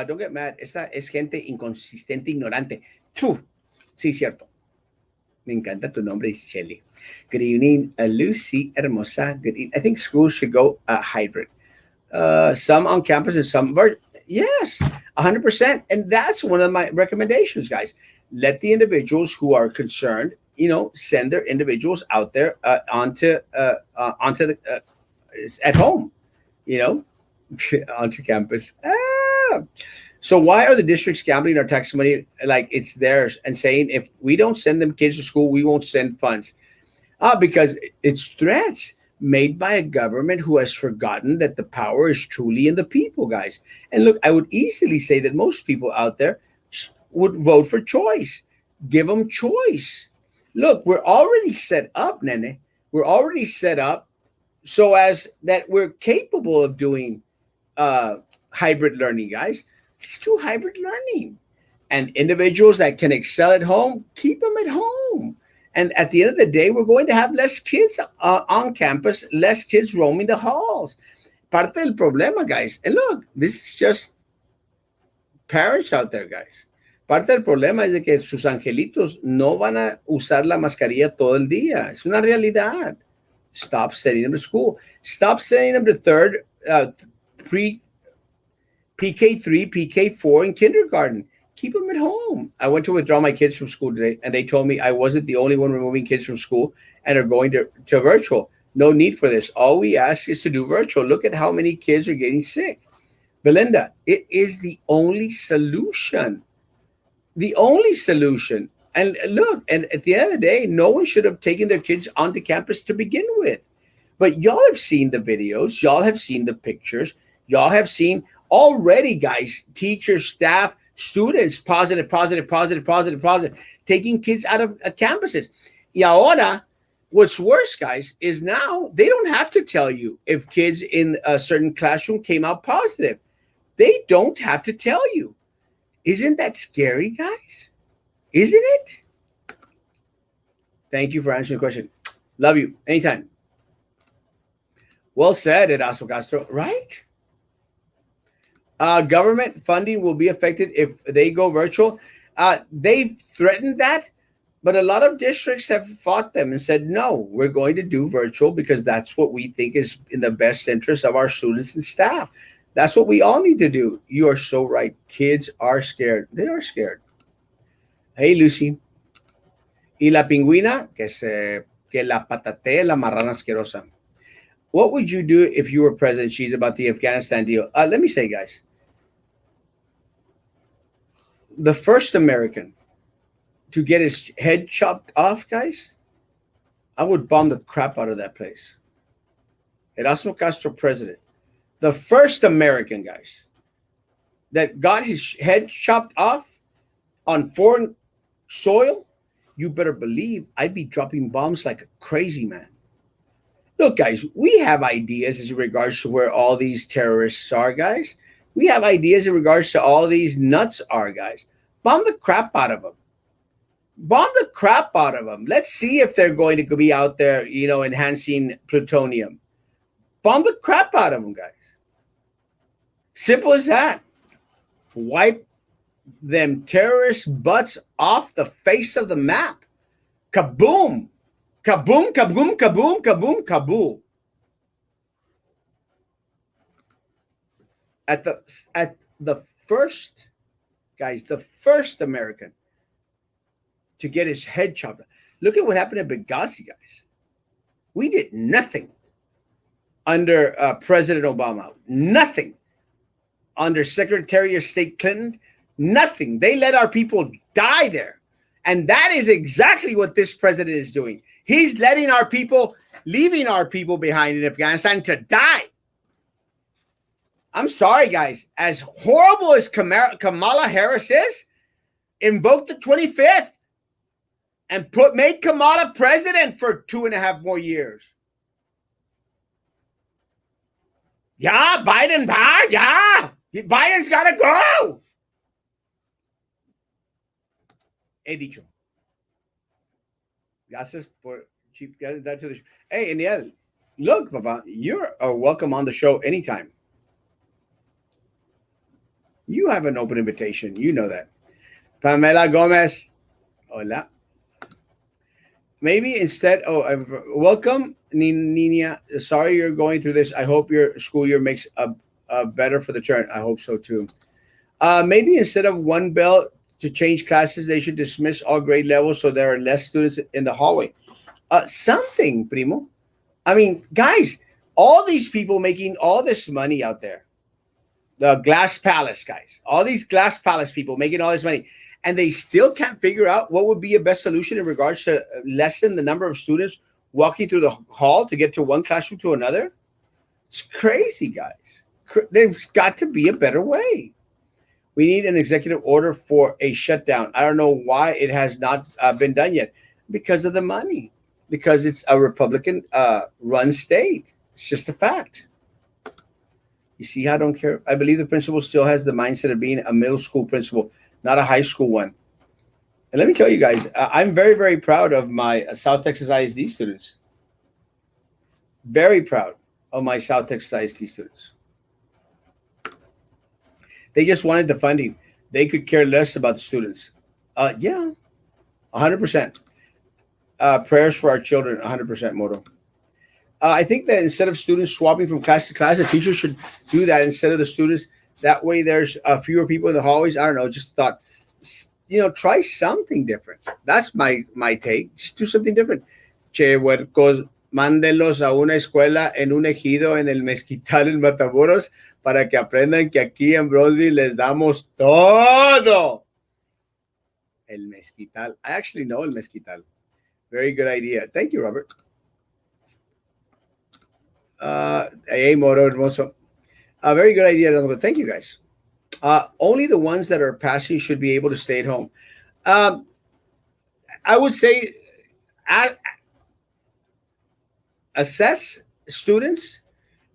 Don't get mad. Esa es gente inconsistente, ignorante. Sí, cierto. Me encanta tu nombre, Shelly. Good evening, Lucy Hermosa. Good evening. I think schools should go hybrid. Some on campus and some yes, 100%. And that's one of my recommendations, guys. Let the individuals who are concerned, send their individuals out there onto the at home, onto campus. So why are the districts gambling our tax money like it's theirs and saying if we don't send them kids to school, we won't send funds? Because it's threats made by a government who has forgotten that the power is truly in the people, guys. And look, I would easily say that most people out there would vote for choice. Give them choice. Look, we're already set up, Nene. We're already set up so as that we're capable of doing hybrid learning, guys. Let's do hybrid learning. And individuals that can excel at home, keep them at home. And at the end of the day, we're going to have less kids on campus, less kids roaming the halls. Parte del problema, guys. And look, this is just parents out there, guys. Parte del problema es de que sus angelitos no van a usar la mascarilla todo el día. Es una realidad. Stop sending them to school. Stop sending them to third, PK3, PK4 in kindergarten. Keep them at home. I went to withdraw my kids from school today, and they told me I wasn't the only one removing kids from school and are going to virtual. No need for this. All we ask is to do virtual. Look at how many kids are getting sick. Belinda, it is the only solution. The only solution. And look, and at the end of the day, no one should have taken their kids onto campus to begin with. But y'all have seen the videos, y'all have seen the pictures, y'all have seen already, guys, teachers, staff, students, positive, positive, positive, positive, positive, taking kids out of campuses. Y ahora, what's worse, guys, is now they don't have to tell you if kids in a certain classroom came out positive. They don't have to tell you. Isn't that scary, guys? Isn't it? Thank you for answering the question. Love you. Anytime. Well said, Erasmo Castro. Right? Government funding will be affected if they go virtual. They've threatened that, but a lot of districts have fought them and said, no, we're going to do virtual because that's what we think is in the best interest of our students and staff. That's what we all need to do. You are so right. Kids are scared. They are scared. Hey, Lucy. Y la pingüina que la patatee la marrana asquerosa. What would you do if you were president? She's about the Afghanistan deal. Let me say, guys, the first American to get his head chopped off, guys, I would bomb the crap out of that place. Erasmo Castro, president. The first American, guys, that got his head chopped off on foreign soil, you better believe I'd be dropping bombs like a crazy man. Look, guys, we have ideas as regards to where all these terrorists are, guys. We have ideas in regards to all these nuts are, guys. Bomb the crap out of them. Bomb the crap out of them. Let's see if they're going to be out there, enhancing plutonium. Bomb the crap out of them, guys. Simple as that. Wipe them terrorist butts off the face of the map. Kaboom! Kaboom, kaboom, kaboom, kaboom, kaboom. At the first, guys, the first American to get his head chopped. Look at what happened at Benghazi, guys. We did nothing under President Obama. Nothing. Under Secretary of State Clinton, nothing. They let our people die there. And that is exactly what this president is doing. He's letting our people, leaving our people behind in Afghanistan to die. I'm sorry, guys. As horrible as Kamala Harris is, invoke the 25th and made Kamala president for 2.5 more years. Yeah, Biden, yeah. Biden's got to go. He dicho. Gracias por that to the show. Hey, Eniel, look, Papa, you're welcome on the show anytime. You have an open invitation. You know that. Pamela Gomez. Hola. Maybe instead, welcome, Nina. Sorry you're going through this. I hope your school year makes a better for the turn. I hope so too. Maybe instead of one bell to change classes, they should dismiss all grade levels so there are less students in the hallway. Something, primo. I mean, guys, all these people making all this money out there, the Glass Palace guys, all these Glass Palace people making all this money, and they still can't figure out what would be a best solution in regards to lessen the number of students walking through the hall to get to one classroom to another. It's crazy, guys. There's got to be a better way. We need an executive order for a shutdown. I don't know why it has not been done yet. Because of the money. Because it's a Republican-run state. It's just a fact. You see how I don't care? I believe the principal still has the mindset of being a middle school principal, not a high school one. And let me tell you guys, I'm very, very proud of my South Texas ISD students. Very proud of my South Texas ISD students. They just wanted the funding. They could care less about the students. Yeah, 100%. Prayers for our children, 100%, Moto. I think that instead of students swapping from class to class, the teacher should do that instead of the students. That way there's fewer people in the hallways. I don't know, just thought, try something different. That's my take. Just do something different. Che huercos mándelos a una escuela en un ejido en el Mezquital en Matamoros para que aprendan que aquí en Brody les damos todo. El Mezquital. I actually know El Mezquital. Very good idea. Thank you, Robert. Hey, Moro Hermoso. Very good idea. Thank you, guys. Only the ones that are passing should be able to stay at home. Um, I would say a- assess students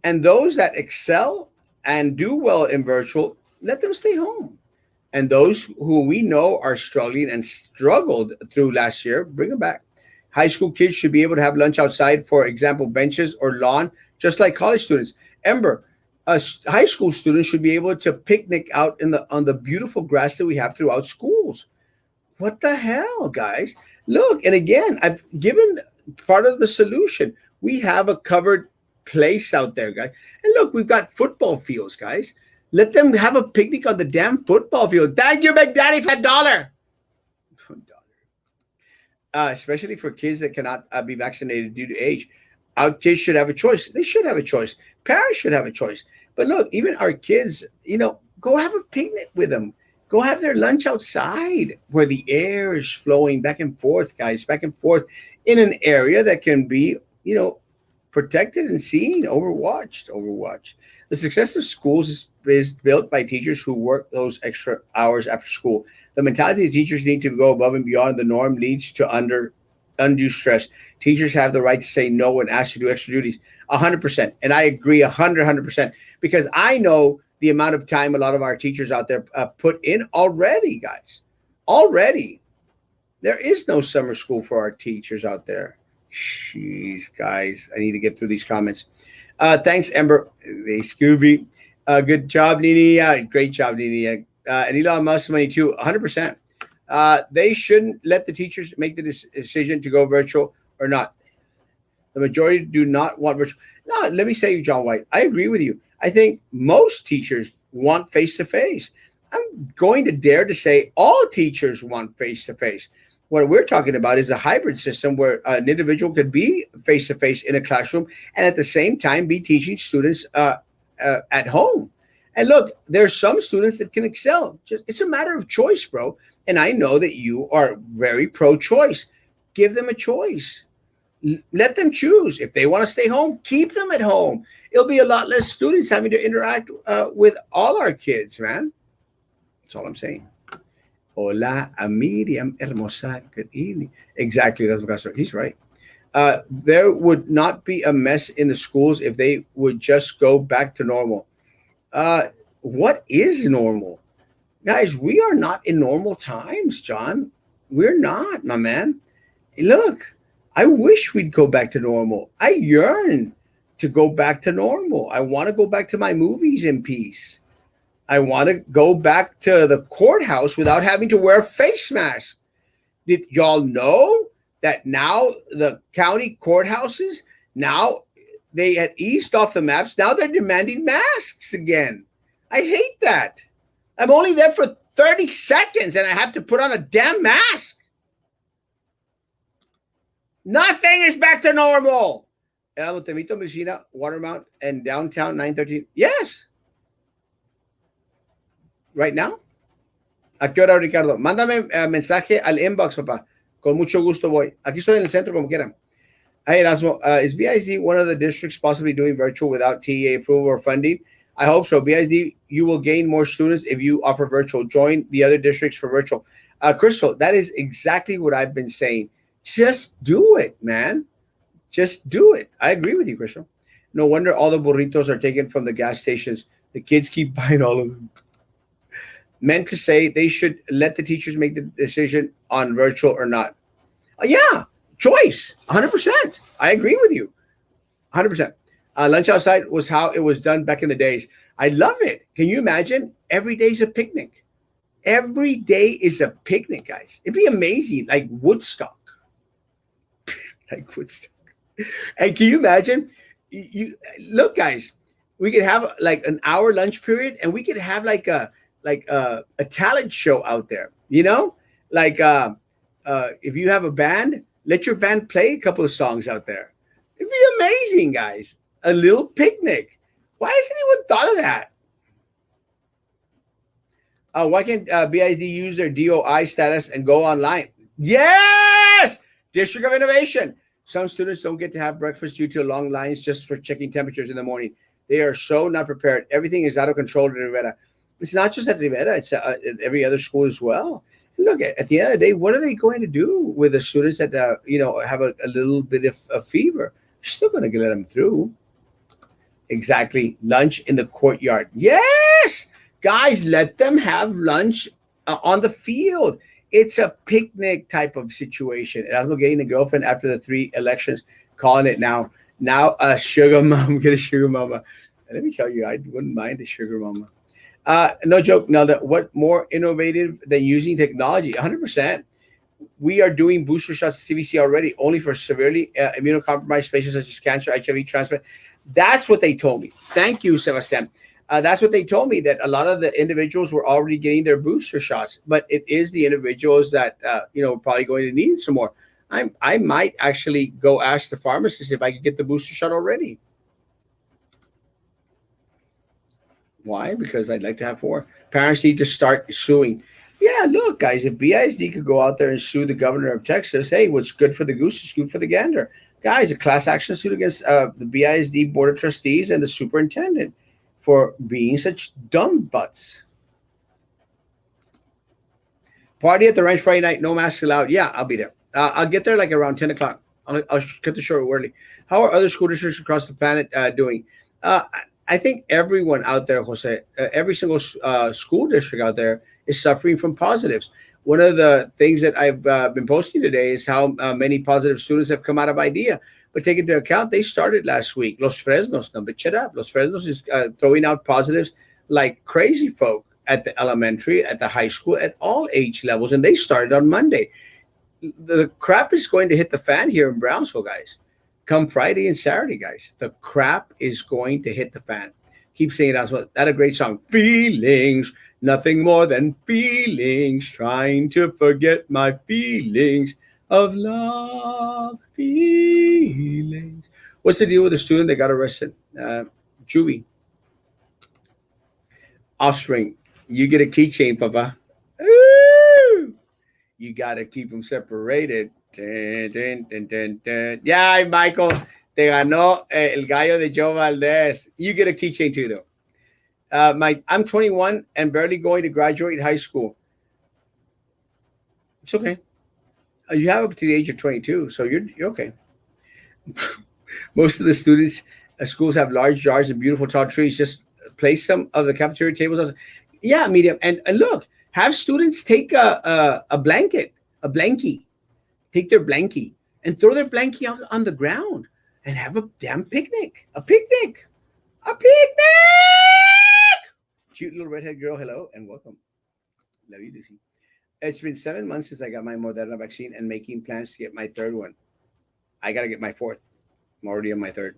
and those that excel and do well in virtual, let them stay home. And those who we know are struggling and struggled through last year, bring them back. High school kids should be able to have lunch outside, for example, benches or lawn, just like college students. Ember, high school students should be able to picnic out in the on the beautiful grass that we have throughout schools. What the hell, guys? Look, and again, I've given part of the solution. We have a covered place out there, guys. And look, we've got football fields, guys. Let them have a picnic on the damn football field. Thank you, McDaddy, for $1. Especially for kids that cannot be vaccinated due to age. Our kids should have a choice. They should have a choice. Parents should have a choice. But look, even our kids, go have a picnic with them. Go have their lunch outside where the air is flowing back and forth, guys, back and forth in an area that can be, protected and seen, overwatched. The success of schools is built by teachers who work those extra hours after school. The mentality of teachers need to go above and beyond the norm leads to undue stress. Teachers have the right to say no when asked to do extra duties. 100%. And I agree 100%, because I know the amount of time a lot of our teachers out there put in already, guys. Already. There is no summer school for our teachers out there. Jeez, guys. I need to get through these comments. Thanks, Ember. Hey, Scooby. Good job, Nini. Great job, Nini. And Elon Musk money too. 100%. They shouldn't let the teachers make the decision to go virtual or not. The majority do not want virtual. No, let me say, John White, I agree with you. I think most teachers want face-to-face. I'm going to dare to say all teachers want face-to-face. What we're talking about is a hybrid system where an individual could be face-to-face in a classroom and at the same time be teaching students at home. And look, there's some students that can excel. It's a matter of choice, bro. And I know that you are very pro-choice. Give them a choice. Let them choose. If they want to stay home, keep them at home. It'll be a lot less students having to interact with all our kids, man. That's all I'm saying. Hola, Miriam Hermosa. Good evening. Exactly. That's what he's right. There would not be a mess in the schools if they would just go back to normal. What is normal? Guys, we are not in normal times, John. We're not, my man. Look, I wish we'd go back to normal. I yearn to go back to normal. I want to go back to my movies in peace. I want to go back to the courthouse without having to wear a face mask. Did y'all know that now the county courthouses, now they had eased off the maps. Now they're demanding masks again. I hate that. I'm only there for 30 seconds and I have to put on a damn mask. Nothing is back to normal. Temito, Messina, Watermount, and downtown 913. Yes. Right now. ¿A qué hora, Ricardo? Mándame mensaje al inbox, papá. Con mucho gusto voy. Aquí estoy en el centro, como quieran. Hey, Erasmo, is BISD one of the districts possibly doing virtual without TEA approval or funding? I hope so. BISD, you will gain more students if you offer virtual. Join the other districts for virtual. Crystal, that is exactly what I've been saying. Just do it, man. Just do it. I agree with you, Crystal. No wonder all the burritos are taken from the gas stations. The kids keep buying all of them. Meant to say they should let the teachers make the decision on virtual or not. Yeah, choice, 100%. I agree with you, 100%. Lunch outside was how it was done back in the days. I love it. Can you imagine? Every day's a picnic. Every day is a picnic, guys. It'd be amazing, like Woodstock. Like Woodstock. And can you imagine? You look, guys. We could have like an hour lunch period, and we could have like a talent show out there. Like if you have a band, let your band play a couple of songs out there. It'd be amazing, guys. A little picnic. Why hasn't anyone thought of that? Why can't BISD use their DOI status and go online? Yes! District of Innovation. Some students don't get to have breakfast due to long lines just for checking temperatures in the morning. They are so not prepared. Everything is out of control at Rivera. It's not just at Rivera. It's at every other school as well. Look, at the end of the day, what are they going to do with the students that have a little bit of a fever? They're still going to let them through. Exactly. Lunch in the courtyard. Yes! Guys, let them have lunch on the field. It's a picnic type of situation. Erasmo getting a girlfriend after the 3 elections, calling it now. Now a sugar mom, get a sugar mama. Let me tell you, I wouldn't mind a sugar mama. No joke. Now, what more innovative than using technology? 100%. We are doing booster shots of CVC already, only for severely immunocompromised patients such as cancer, HIV, transplant. That's what they told me. Thank you, Sebastian. That's what they told me, that a lot of the individuals were already getting their booster shots, but it is the individuals that probably going to need some more. I might actually go ask the pharmacist if I could get the booster shot already. Why? Because I'd like to have 4. Parents need to start suing. Yeah, look, guys, if BISD could go out there and sue the governor of Texas, hey, what's good for the goose is good for the gander. Guys, a class action suit against the BISD Board of Trustees and the superintendent for being such dumb butts. Party at the ranch Friday night, no masks allowed. Yeah, I'll be there. I'll get there like around 10 o'clock. I'll cut the show early. How are other school districts across the planet doing? I think everyone out there, Jose, every single school district out there is suffering from positives. One of the things that I've been posting today is how many positive students have come out of IDEA. But take into account, they started last week. Los Fresnos, no, but shut up. Los Fresnos is throwing out positives like crazy folk at the elementary, at the high school, at all age levels. And they started on Monday. The crap is going to hit the fan here in Brownsville, guys. Come Friday and Saturday, guys. The crap is going to hit the fan. Keep saying it as well. That's a great song. Feelings, nothing more than feelings. Trying to forget my feelings of love. Feelings. What's the deal with the student that got arrested? Juvie. Offspring. You get a keychain, Papa. Ooh! You got to keep them separated. Dun, dun, dun, dun, dun. Yeah, Michael, te ganó el gallo de Joe Valdez. You get a keychain too, though. I'm 21 and barely going to graduate high school. It's okay. You have up to the age of 22, so you're okay. Most of the students, schools have large jars and beautiful tall trees. Just place some of the cafeteria tables. Yeah, medium. And look, have students take a blanket, a blankie. Take their blankie and throw their blankie out on the ground and have a damn picnic. A picnic. A picnic. Cute little redhead girl, hello and welcome. Love you, Lucy. It's been 7 months since I got my Moderna vaccine and making plans to get my 3rd one. I got to get my 4th. I'm already on my 3rd.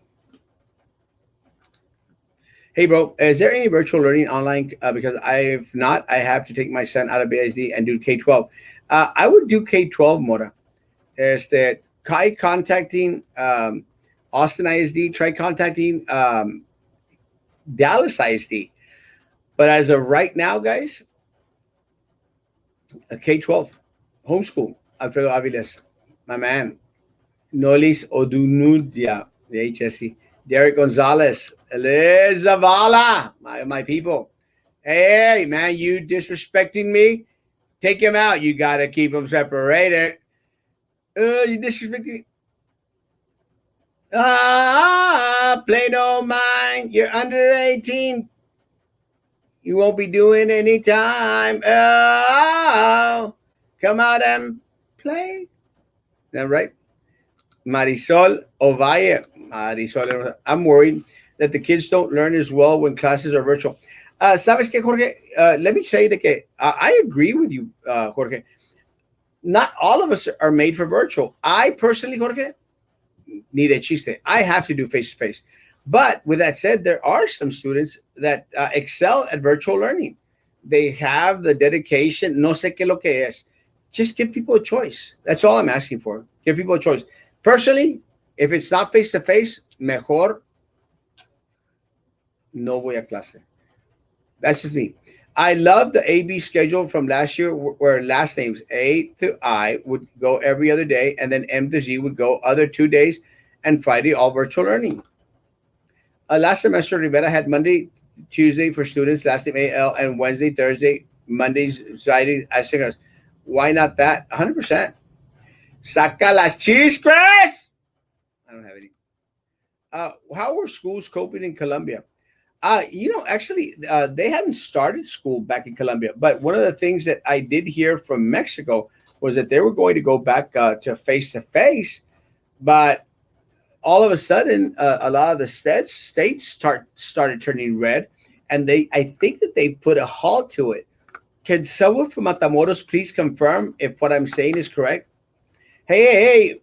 Hey, bro, is there any virtual learning online? Because I have to take my son out of BISD and do K-12. I would do K-12, Mora. Try contacting Austin ISD, try contacting Dallas ISD. But as of right now, guys, a K-12, homeschool, Alfredo Aviles, my man, Nolis Odunudia, the HSC, Derek Gonzalez, Zavala, my people. Hey, man, you disrespecting me? Take him out. You got to keep them separated. You disrespecting me? Play no mind. You're under 18. You won't be doing any time. Oh, come out and play. That right? Marisol Ovalle. Marisol, I'm worried that the kids don't learn as well when classes are virtual. ¿Sabes qué, Jorge? Let me say that I agree with you, Jorge. Not all of us are made for virtual. I personally, Jorge, ni de chiste. I have to do face-to-face. But with that said, there are some students that excel at virtual learning. They have the dedication. No sé qué lo que es. Just give people a choice. That's all I'm asking for. Give people a choice. Personally, If it's not face to face, mejor no voy a clase. That's just me. I love the AB schedule from last year where last names A to I would go every other day, and then M to Z would go other 2 days, and Friday all virtual learning. Last semester, Rivera had Monday, Tuesday for students, last name AL, and Wednesday, Thursday, Mondays, Fridays, asynchronous. Why not that? 100%. Saca las chisques! I don't have any. How were schools coping in Colombia? Actually, they hadn't started school back in Colombia. But one of the things that I did hear from Mexico was that they were going to go back to face, but all of a sudden, a lot of the states started turning red, and I think that they put a halt to it. Can someone from Matamoros please confirm if what I'm saying is correct? Hey,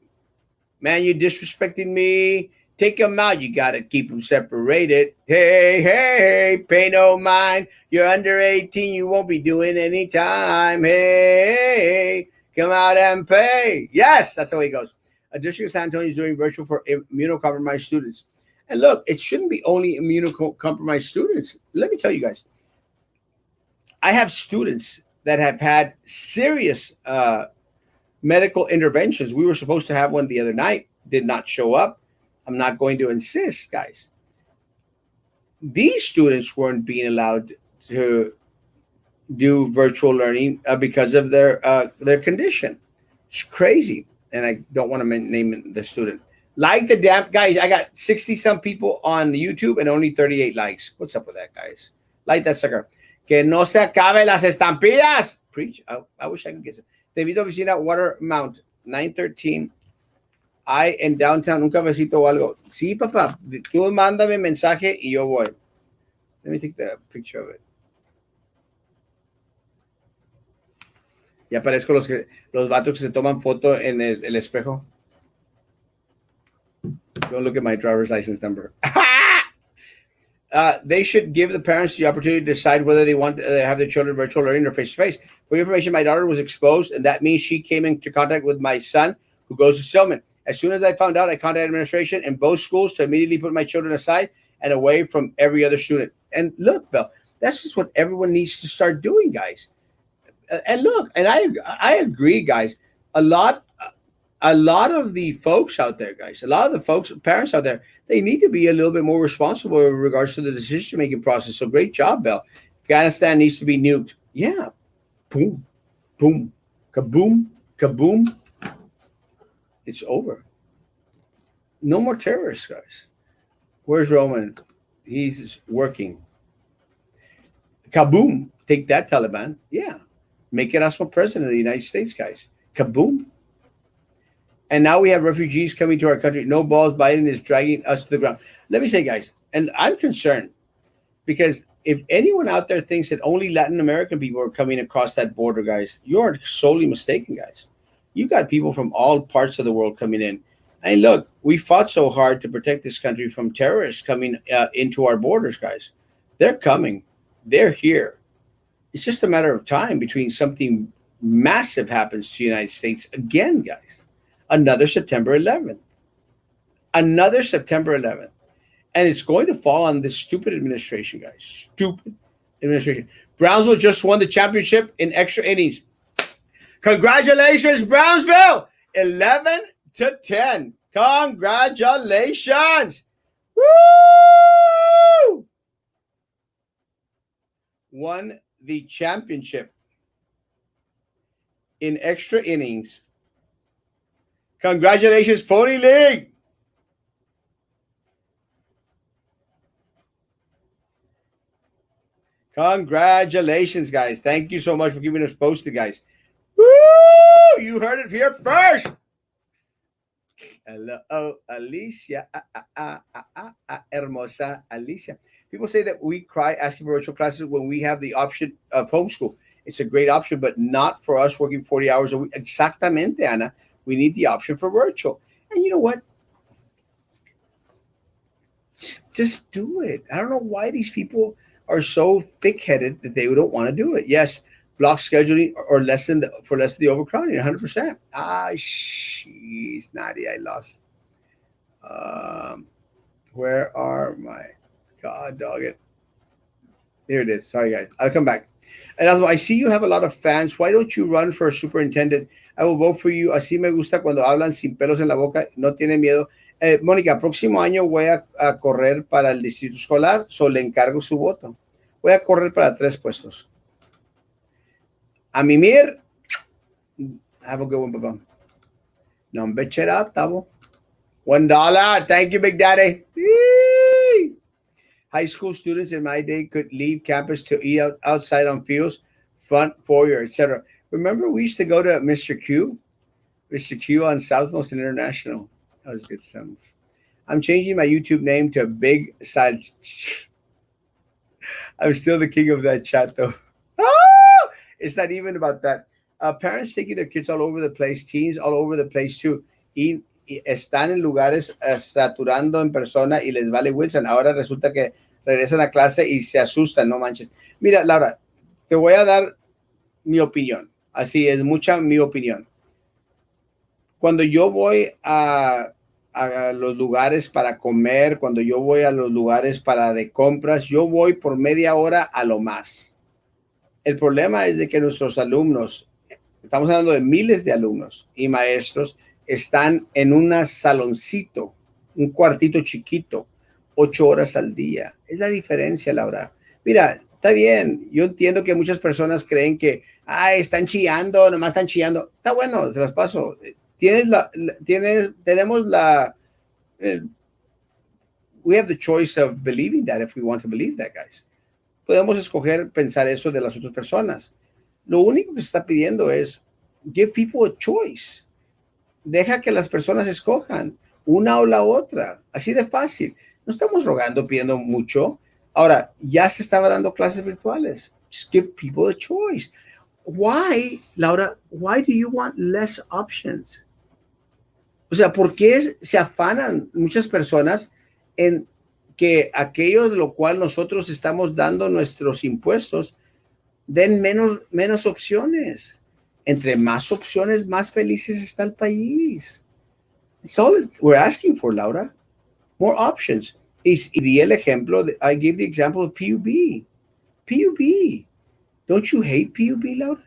man, you disrespecting me. Take them out. You got to keep them separated. Hey, pay no mind. You're under 18. You won't be doing any time. Hey, come out and pay. Yes, that's the way it goes. District of San Antonio is doing virtual for immunocompromised students. And look, it shouldn't be only immunocompromised students. Let me tell you guys, I have students that have had serious medical interventions. We were supposed to have one the other night, did not show up. I'm not going to insist, guys. These students weren't being allowed to do virtual learning because of their condition. It's crazy. And I don't want to name the student. Like the damn guys, I got 60 some people on YouTube and only 38 likes. What's up with that, guys? Like that sucker. Que no se acabe las estampillas. Preach. I wish I could get some. Te invito a oficina Watermount 913. I in downtown un cafecito o algo. Sí, papá. Tú mándame mensaje y yo voy. Let me take the picture of it. Ya parezco los vatos que se toman foto en el espejo. Don't look at my driver's license number. They should give the parents the opportunity to decide whether they want to have their children virtual learning or face-to-face. For your information, my daughter was exposed, and that means she came into contact with my son, who goes to Stillman. As soon as I found out, I contacted administration in both schools to immediately put my children aside and away from every other student. And look, Bill, that's just what everyone needs to start doing, guys. And look, and I agree, guys. A lot of the folks out there, guys, a lot of the folks, parents out there, they need to be a little bit more responsible in regards to the decision-making process. So great job, Bill. Afghanistan needs to be nuked. Yeah. Boom, boom, kaboom, kaboom. It's over. No more terrorists, guys. Where's Roman? He's working. Kaboom. Take that, Taliban. Yeah. Make Erasmo president of the United States, guys. Kaboom. And now we have refugees coming to our country. No balls. Biden is dragging us to the ground. Let me say, guys, and I'm concerned because if anyone out there thinks that only Latin American people are coming across that border, guys, you are solely mistaken, guys. You got people from all parts of the world coming in. And look, we fought so hard to protect this country from terrorists coming into our borders, guys. They're coming. They're here. It's just a matter of time between something massive happens to the United States again, guys. Another September 11th. Another September 11th. And it's going to fall on this stupid administration, guys. Stupid administration. Brownsville just won the championship in extra innings. Congratulations, Brownsville! 11-10. Congratulations! Woo! Won the championship in extra innings. Congratulations, Pony League! Congratulations, guys. Thank you so much for keeping us posted, guys. Woo! You heard it here first. Hello, Alicia. Hermosa Alicia. People say that we cry asking for virtual classes when we have the option of homeschool. It's a great option, but not for us working 40 hours a week. Exactamente, Ana. We need the option for virtual. And you know what? Just do it. I don't know why these people are so thick-headed that they don't want to do it. Yes, block scheduling or lessen the overcrowding, 100%. Jeez, Nadia, I lost. Um, where are my God dog it? Here it is. Sorry, guys. I'll come back. And also, I see you have a lot of fans. Why don't you run for superintendent? I will vote for you. Así me gusta cuando hablan sin pelos en la boca. No tienen miedo. Mónica, próximo año voy a correr para el distrito escolar. Solo le encargo su voto. Voy a correr para 3 puestos. A mimir. Have a good one, papá. No me check up, Tavo. $1. Thank you, Big Daddy. Yee! High school students in my day could leave campus to eat outside on fields, front, foyer, etc. Remember, we used to go to Mr. Q on Southmost and International. That was good stuff. I'm changing my YouTube name to Big Side. I'm still the king of that chat, though. Ah! It's not even about that. Parents taking their kids all over the place, teens all over the place too. Y están en lugares saturando en persona y les vale Wilson. Ahora resulta que regresan a clase y se asustan, no manches. Mira, Laura, te voy a dar mi opinión. Así es, mucha mi opinión. Cuando yo voy a los lugares para comer, cuando yo voy a los lugares para de compras, yo voy por media hora a lo más. El problema es de que nuestros alumnos, estamos hablando de miles de alumnos y maestros, están en un saloncito, un cuartito chiquito, 8 horas al día. Es la diferencia, Laura. Mira, está bien. Yo entiendo que muchas personas creen que, están chillando, nomás están chillando. Está bueno, se las paso. Tenemos we have the choice of believing that if we want to believe that, guys. Podemos escoger pensar eso de las otras personas. Lo único que se está pidiendo es give people a choice. Deja que las personas escojan una o la otra. Así de fácil. No estamos rogando, pidiendo mucho. Ahora, ya se estaba dando clases virtuales. Just give people a choice. Why, Laura, why do you want less options? O sea, ¿por qué se afanan muchas personas en que aquello de lo cual nosotros estamos dando nuestros impuestos den menos opciones? Entre más opciones, más felices está el país. It's all we're asking for, Laura. More options. Y di el ejemplo, I gave the example of PUB. PUB. Don't you hate PUB, Laura?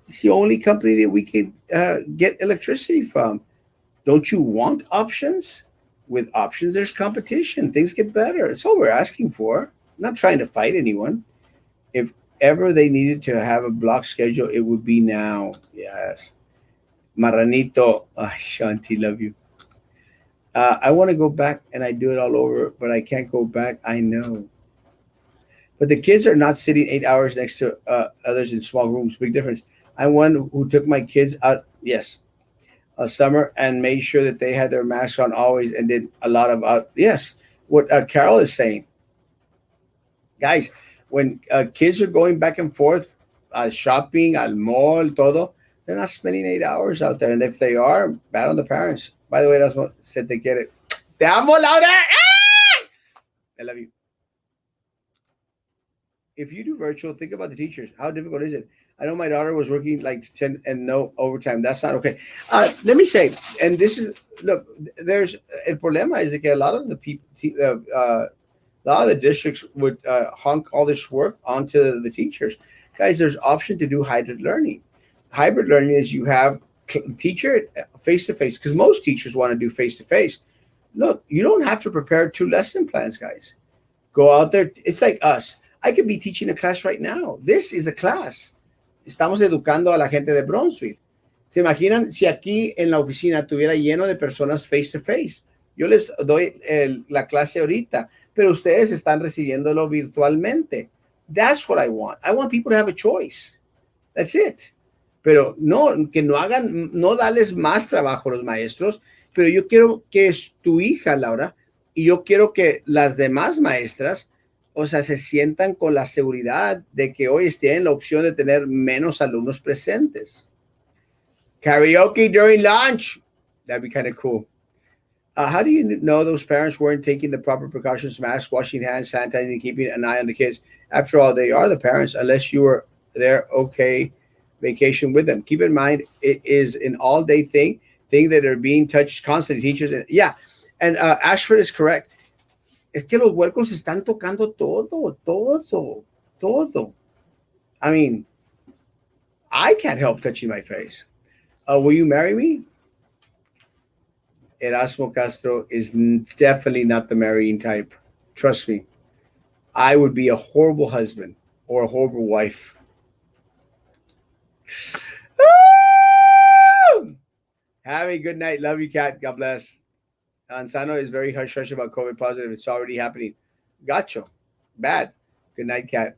It's the only company that we can get electricity from. Don't you want options? With options, there's competition. Things get better. That's all we're asking for. I'm not trying to fight anyone. If ever they needed to have a block schedule, it would be now. Yes. Marranito. Shanti, love you. I want to go back and I do it all over, but I can't go back. I know. But the kids are not sitting 8 hours next to others in small rooms. Big difference. I'm one who took my kids out, yes, a summer and made sure that they had their masks on always and did a lot of, yes, what Carol is saying. Guys, when kids are going back and forth, shopping, al mall, todo, they're not spending 8 hours out there. And if they are, bad on the parents. By the way, that's what said they get it. Te amo, Laura! I love you. If you do virtual, think about the teachers. How difficult is it? I know my daughter was working like 10 and no overtime. That's not okay. Let me say, and this is, look, there's, el problema is that a lot of the people, a lot of the districts would honk all this work onto the teachers. Guys, there's option to do hybrid learning. Hybrid learning is you have teacher face-to-face, because most teachers want to do face-to-face. Look, you don't have to prepare 2 lesson plans, guys. Go out there. It's like us. I could be teaching a class right now. This is a class. Estamos educando a la gente de Bronzeville. ¿Se imaginan si aquí en la oficina tuviera lleno de personas face-to-face? Yo les doy la clase ahorita, pero ustedes están recibiéndolo virtualmente. That's what I want. I want people to have a choice. That's it. Pero no, que no hagan, no darles más trabajo a los maestros, pero yo quiero que es tu hija, Laura, y yo quiero que las demás maestras, o sea, se sientan con la seguridad de que hoy tienen la opción de tener menos alumnos presentes. Karaoke during lunch. That'd be kind of cool. How do you know those parents weren't taking the proper precautions, mask, washing hands, sanitizing, keeping an eye on the kids? After all, they are the parents, unless you were there, okay, vacation with them. Keep in mind, it is an all-day thing that are being touched constantly. Teachers, yeah. And Ashford is correct. Es que los huercos están tocando todo, todo, todo. I mean, I can't help touching my face. Will you marry me? Erasmo Castro is definitely not the marrying type. Trust me. I would be a horrible husband or a horrible wife. Woo! Have a good night. Love you, Cat. God bless. Ansano is very hush hush about COVID positive. It's already happening. Gotcha. Bad. Good night, Cat.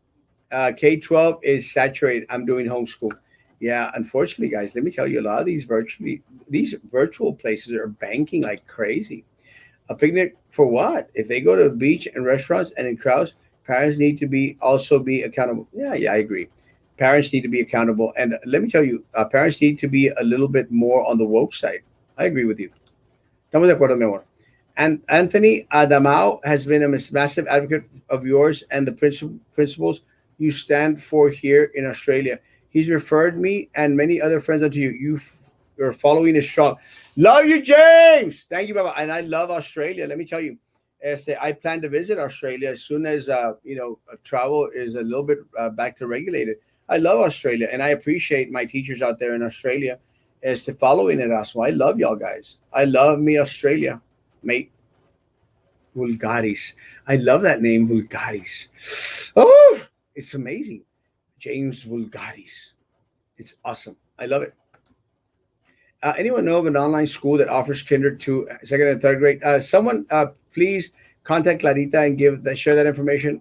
K-12 is saturated. I'm doing homeschool. Yeah, unfortunately, guys, let me tell you, a lot of these virtual places are banking like crazy. A picnic for what? If they go to the beach and restaurants and in crowds, parents need to be also be accountable. Yeah, yeah, I agree. Parents need to be accountable, and let me tell you, parents need to be a little bit more on the woke side. I agree with you. Estamos de acuerdo, mi amor. And Anthony Adamao has been a massive advocate of yours and the principles you stand for here in Australia. He's referred me and many other friends unto you. Your following is strong. Love you, James. Thank you, Baba. And I love Australia. Let me tell you, I plan to visit Australia as soon as travel is a little bit back to regulated. I love Australia, and I appreciate my teachers out there in Australia as to following Erasmo. I love y'all guys. I love me Australia, mate. Vulgaris. I love that name, Vulgaris. Oh, it's amazing. James Vulgaris. It's awesome. I love it. Anyone know of an online school that offers kinder to second and third grade? Someone, please contact Clarita and share that information.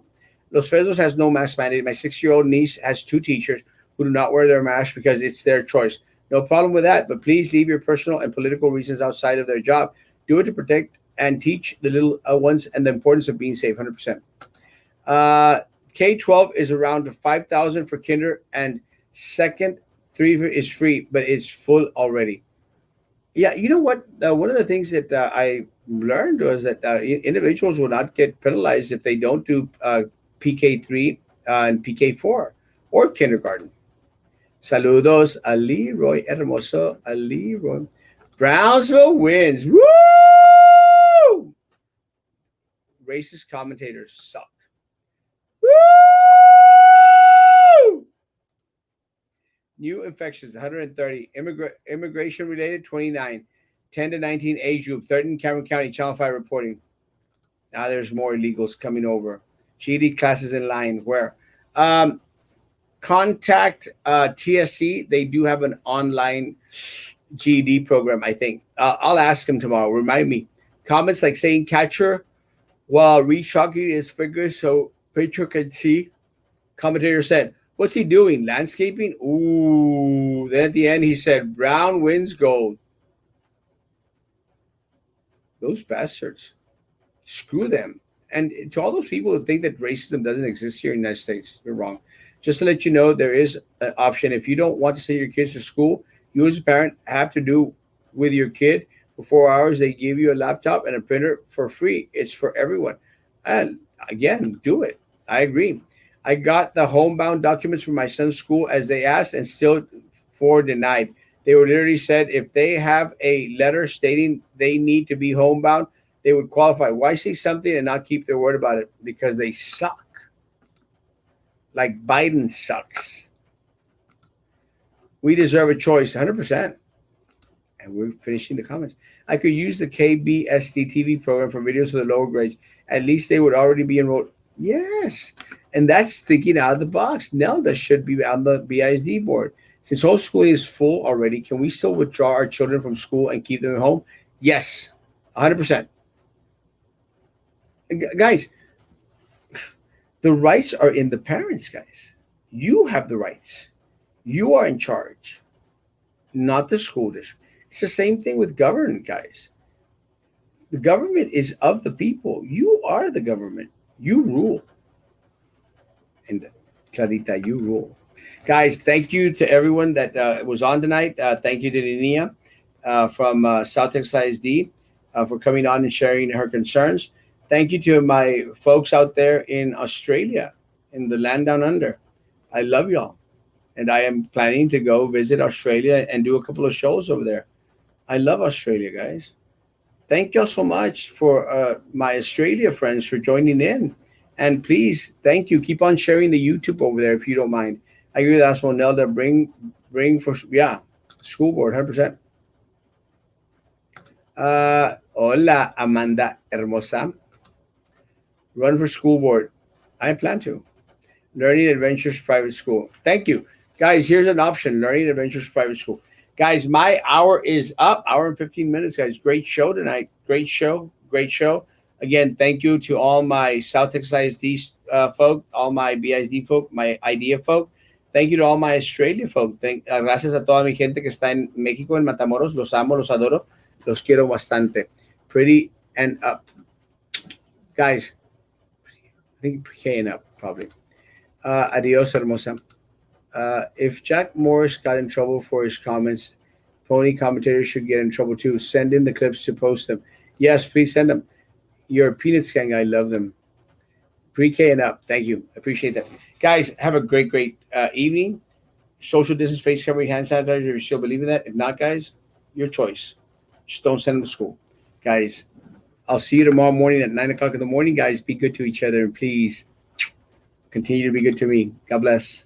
Los Fresnos has no mask mandate. My 6-year-old niece has 2 teachers who do not wear their mask because it's their choice. No problem with that, but please leave your personal and political reasons outside of their job. Do it to protect and teach the little ones and the importance of being safe. 100%. K-12 is around 5,000 for kinder, and second 3 is free, but it's full already. Yeah, you know what? One of the things that I learned was that individuals will not get penalized if they don't do PK3 and PK4 or kindergarten. Saludos a Leroy Hermoso, a Leroy. Brownsville wins. Woo! Racist commentators suck. Woo! New infections 130. Immigration related 29. 10 to 19 age group. 13 Cameron County. Channel 5 reporting. Now there's more illegals coming over. GED classes in line. Where? Contact TSC. They do have an online GED program, I think. I'll ask him tomorrow. Remind me. Comments like saying catcher while reshocking his fingers so pitcher can see. Commentator said, what's he doing? Landscaping? Ooh. Then at the end, he said, Brown wins gold. Those bastards. Screw them. And to all those people who think that racism doesn't exist here in the United States, you're wrong. Just to let you know, there is an option. If you don't want to send your kids to school, you as a parent have to do with your kid for 4 hours. They give you a laptop and a printer for free. It's for everyone. And again, do it. I agree. I got the homebound documents from my son's school as they asked and still for denied. They were literally said if they have a letter stating they need to be homebound, they would qualify. Why say something and not keep their word about it? Because they suck. Like Biden sucks. We deserve a choice, 100%. And we're finishing the comments. I could use the KBSD TV program for videos for the lower grades. At least they would already be enrolled. Yes. And that's thinking out of the box. Nelda should be on the BISD board. Since homeschooling is full already, can we still withdraw our children from school and keep them at home? Yes, 100%. Guys, the rights are in the parents, guys. You have the rights. You are in charge, not the school district. It's the same thing with government, guys. The government is of the people. You are the government. You rule. And Clarita, you rule. Guys, thank you to everyone that was on tonight. Thank you to Ninia from South Texas ISD for coming on and sharing her concerns. Thank you to my folks out there in Australia, in the land down under. I love y'all. And I am planning to go visit Australia and do a couple of shows over there. I love Australia, guys. Thank you so much for my Australia friends for joining in. And please, thank you. Keep on sharing the YouTube over there if you don't mind. I agree with Asmonelda. Bring for, yeah, school board, 100%. Hola, Amanda Hermosa. Run for school board. I plan to. Learning Adventures Private School. Thank you. Guys, here's an option. Learning Adventures Private School. Guys, my hour is up. Hour and 15 minutes, guys. Great show tonight. Great show. Great show. Again, thank you to all my South Texas ISD folk, all my BISD folk, my IDEA folk. Thank you to all my Australia folk. Gracias a toda mi gente que está en México, en Matamoros. Los amo, los adoro. Los quiero bastante. Pretty and up. Guys, I think K and up, probably. Adios, hermosa. If Jack Morris got in trouble for his comments, pony commentators should get in trouble too. Send in the clips to post them. Yes, please send them. Your Peanuts gang, I love them. Pre-K and up. Thank you. Appreciate that. Guys, have a great evening. Social distance, face covering, hand sanitizer, if you still believe in that. If not, guys, your choice. Just don't send them to school. Guys, I'll see you tomorrow morning at 9 o'clock in the morning. Guys, be good to each other and please continue to be good to me. God bless.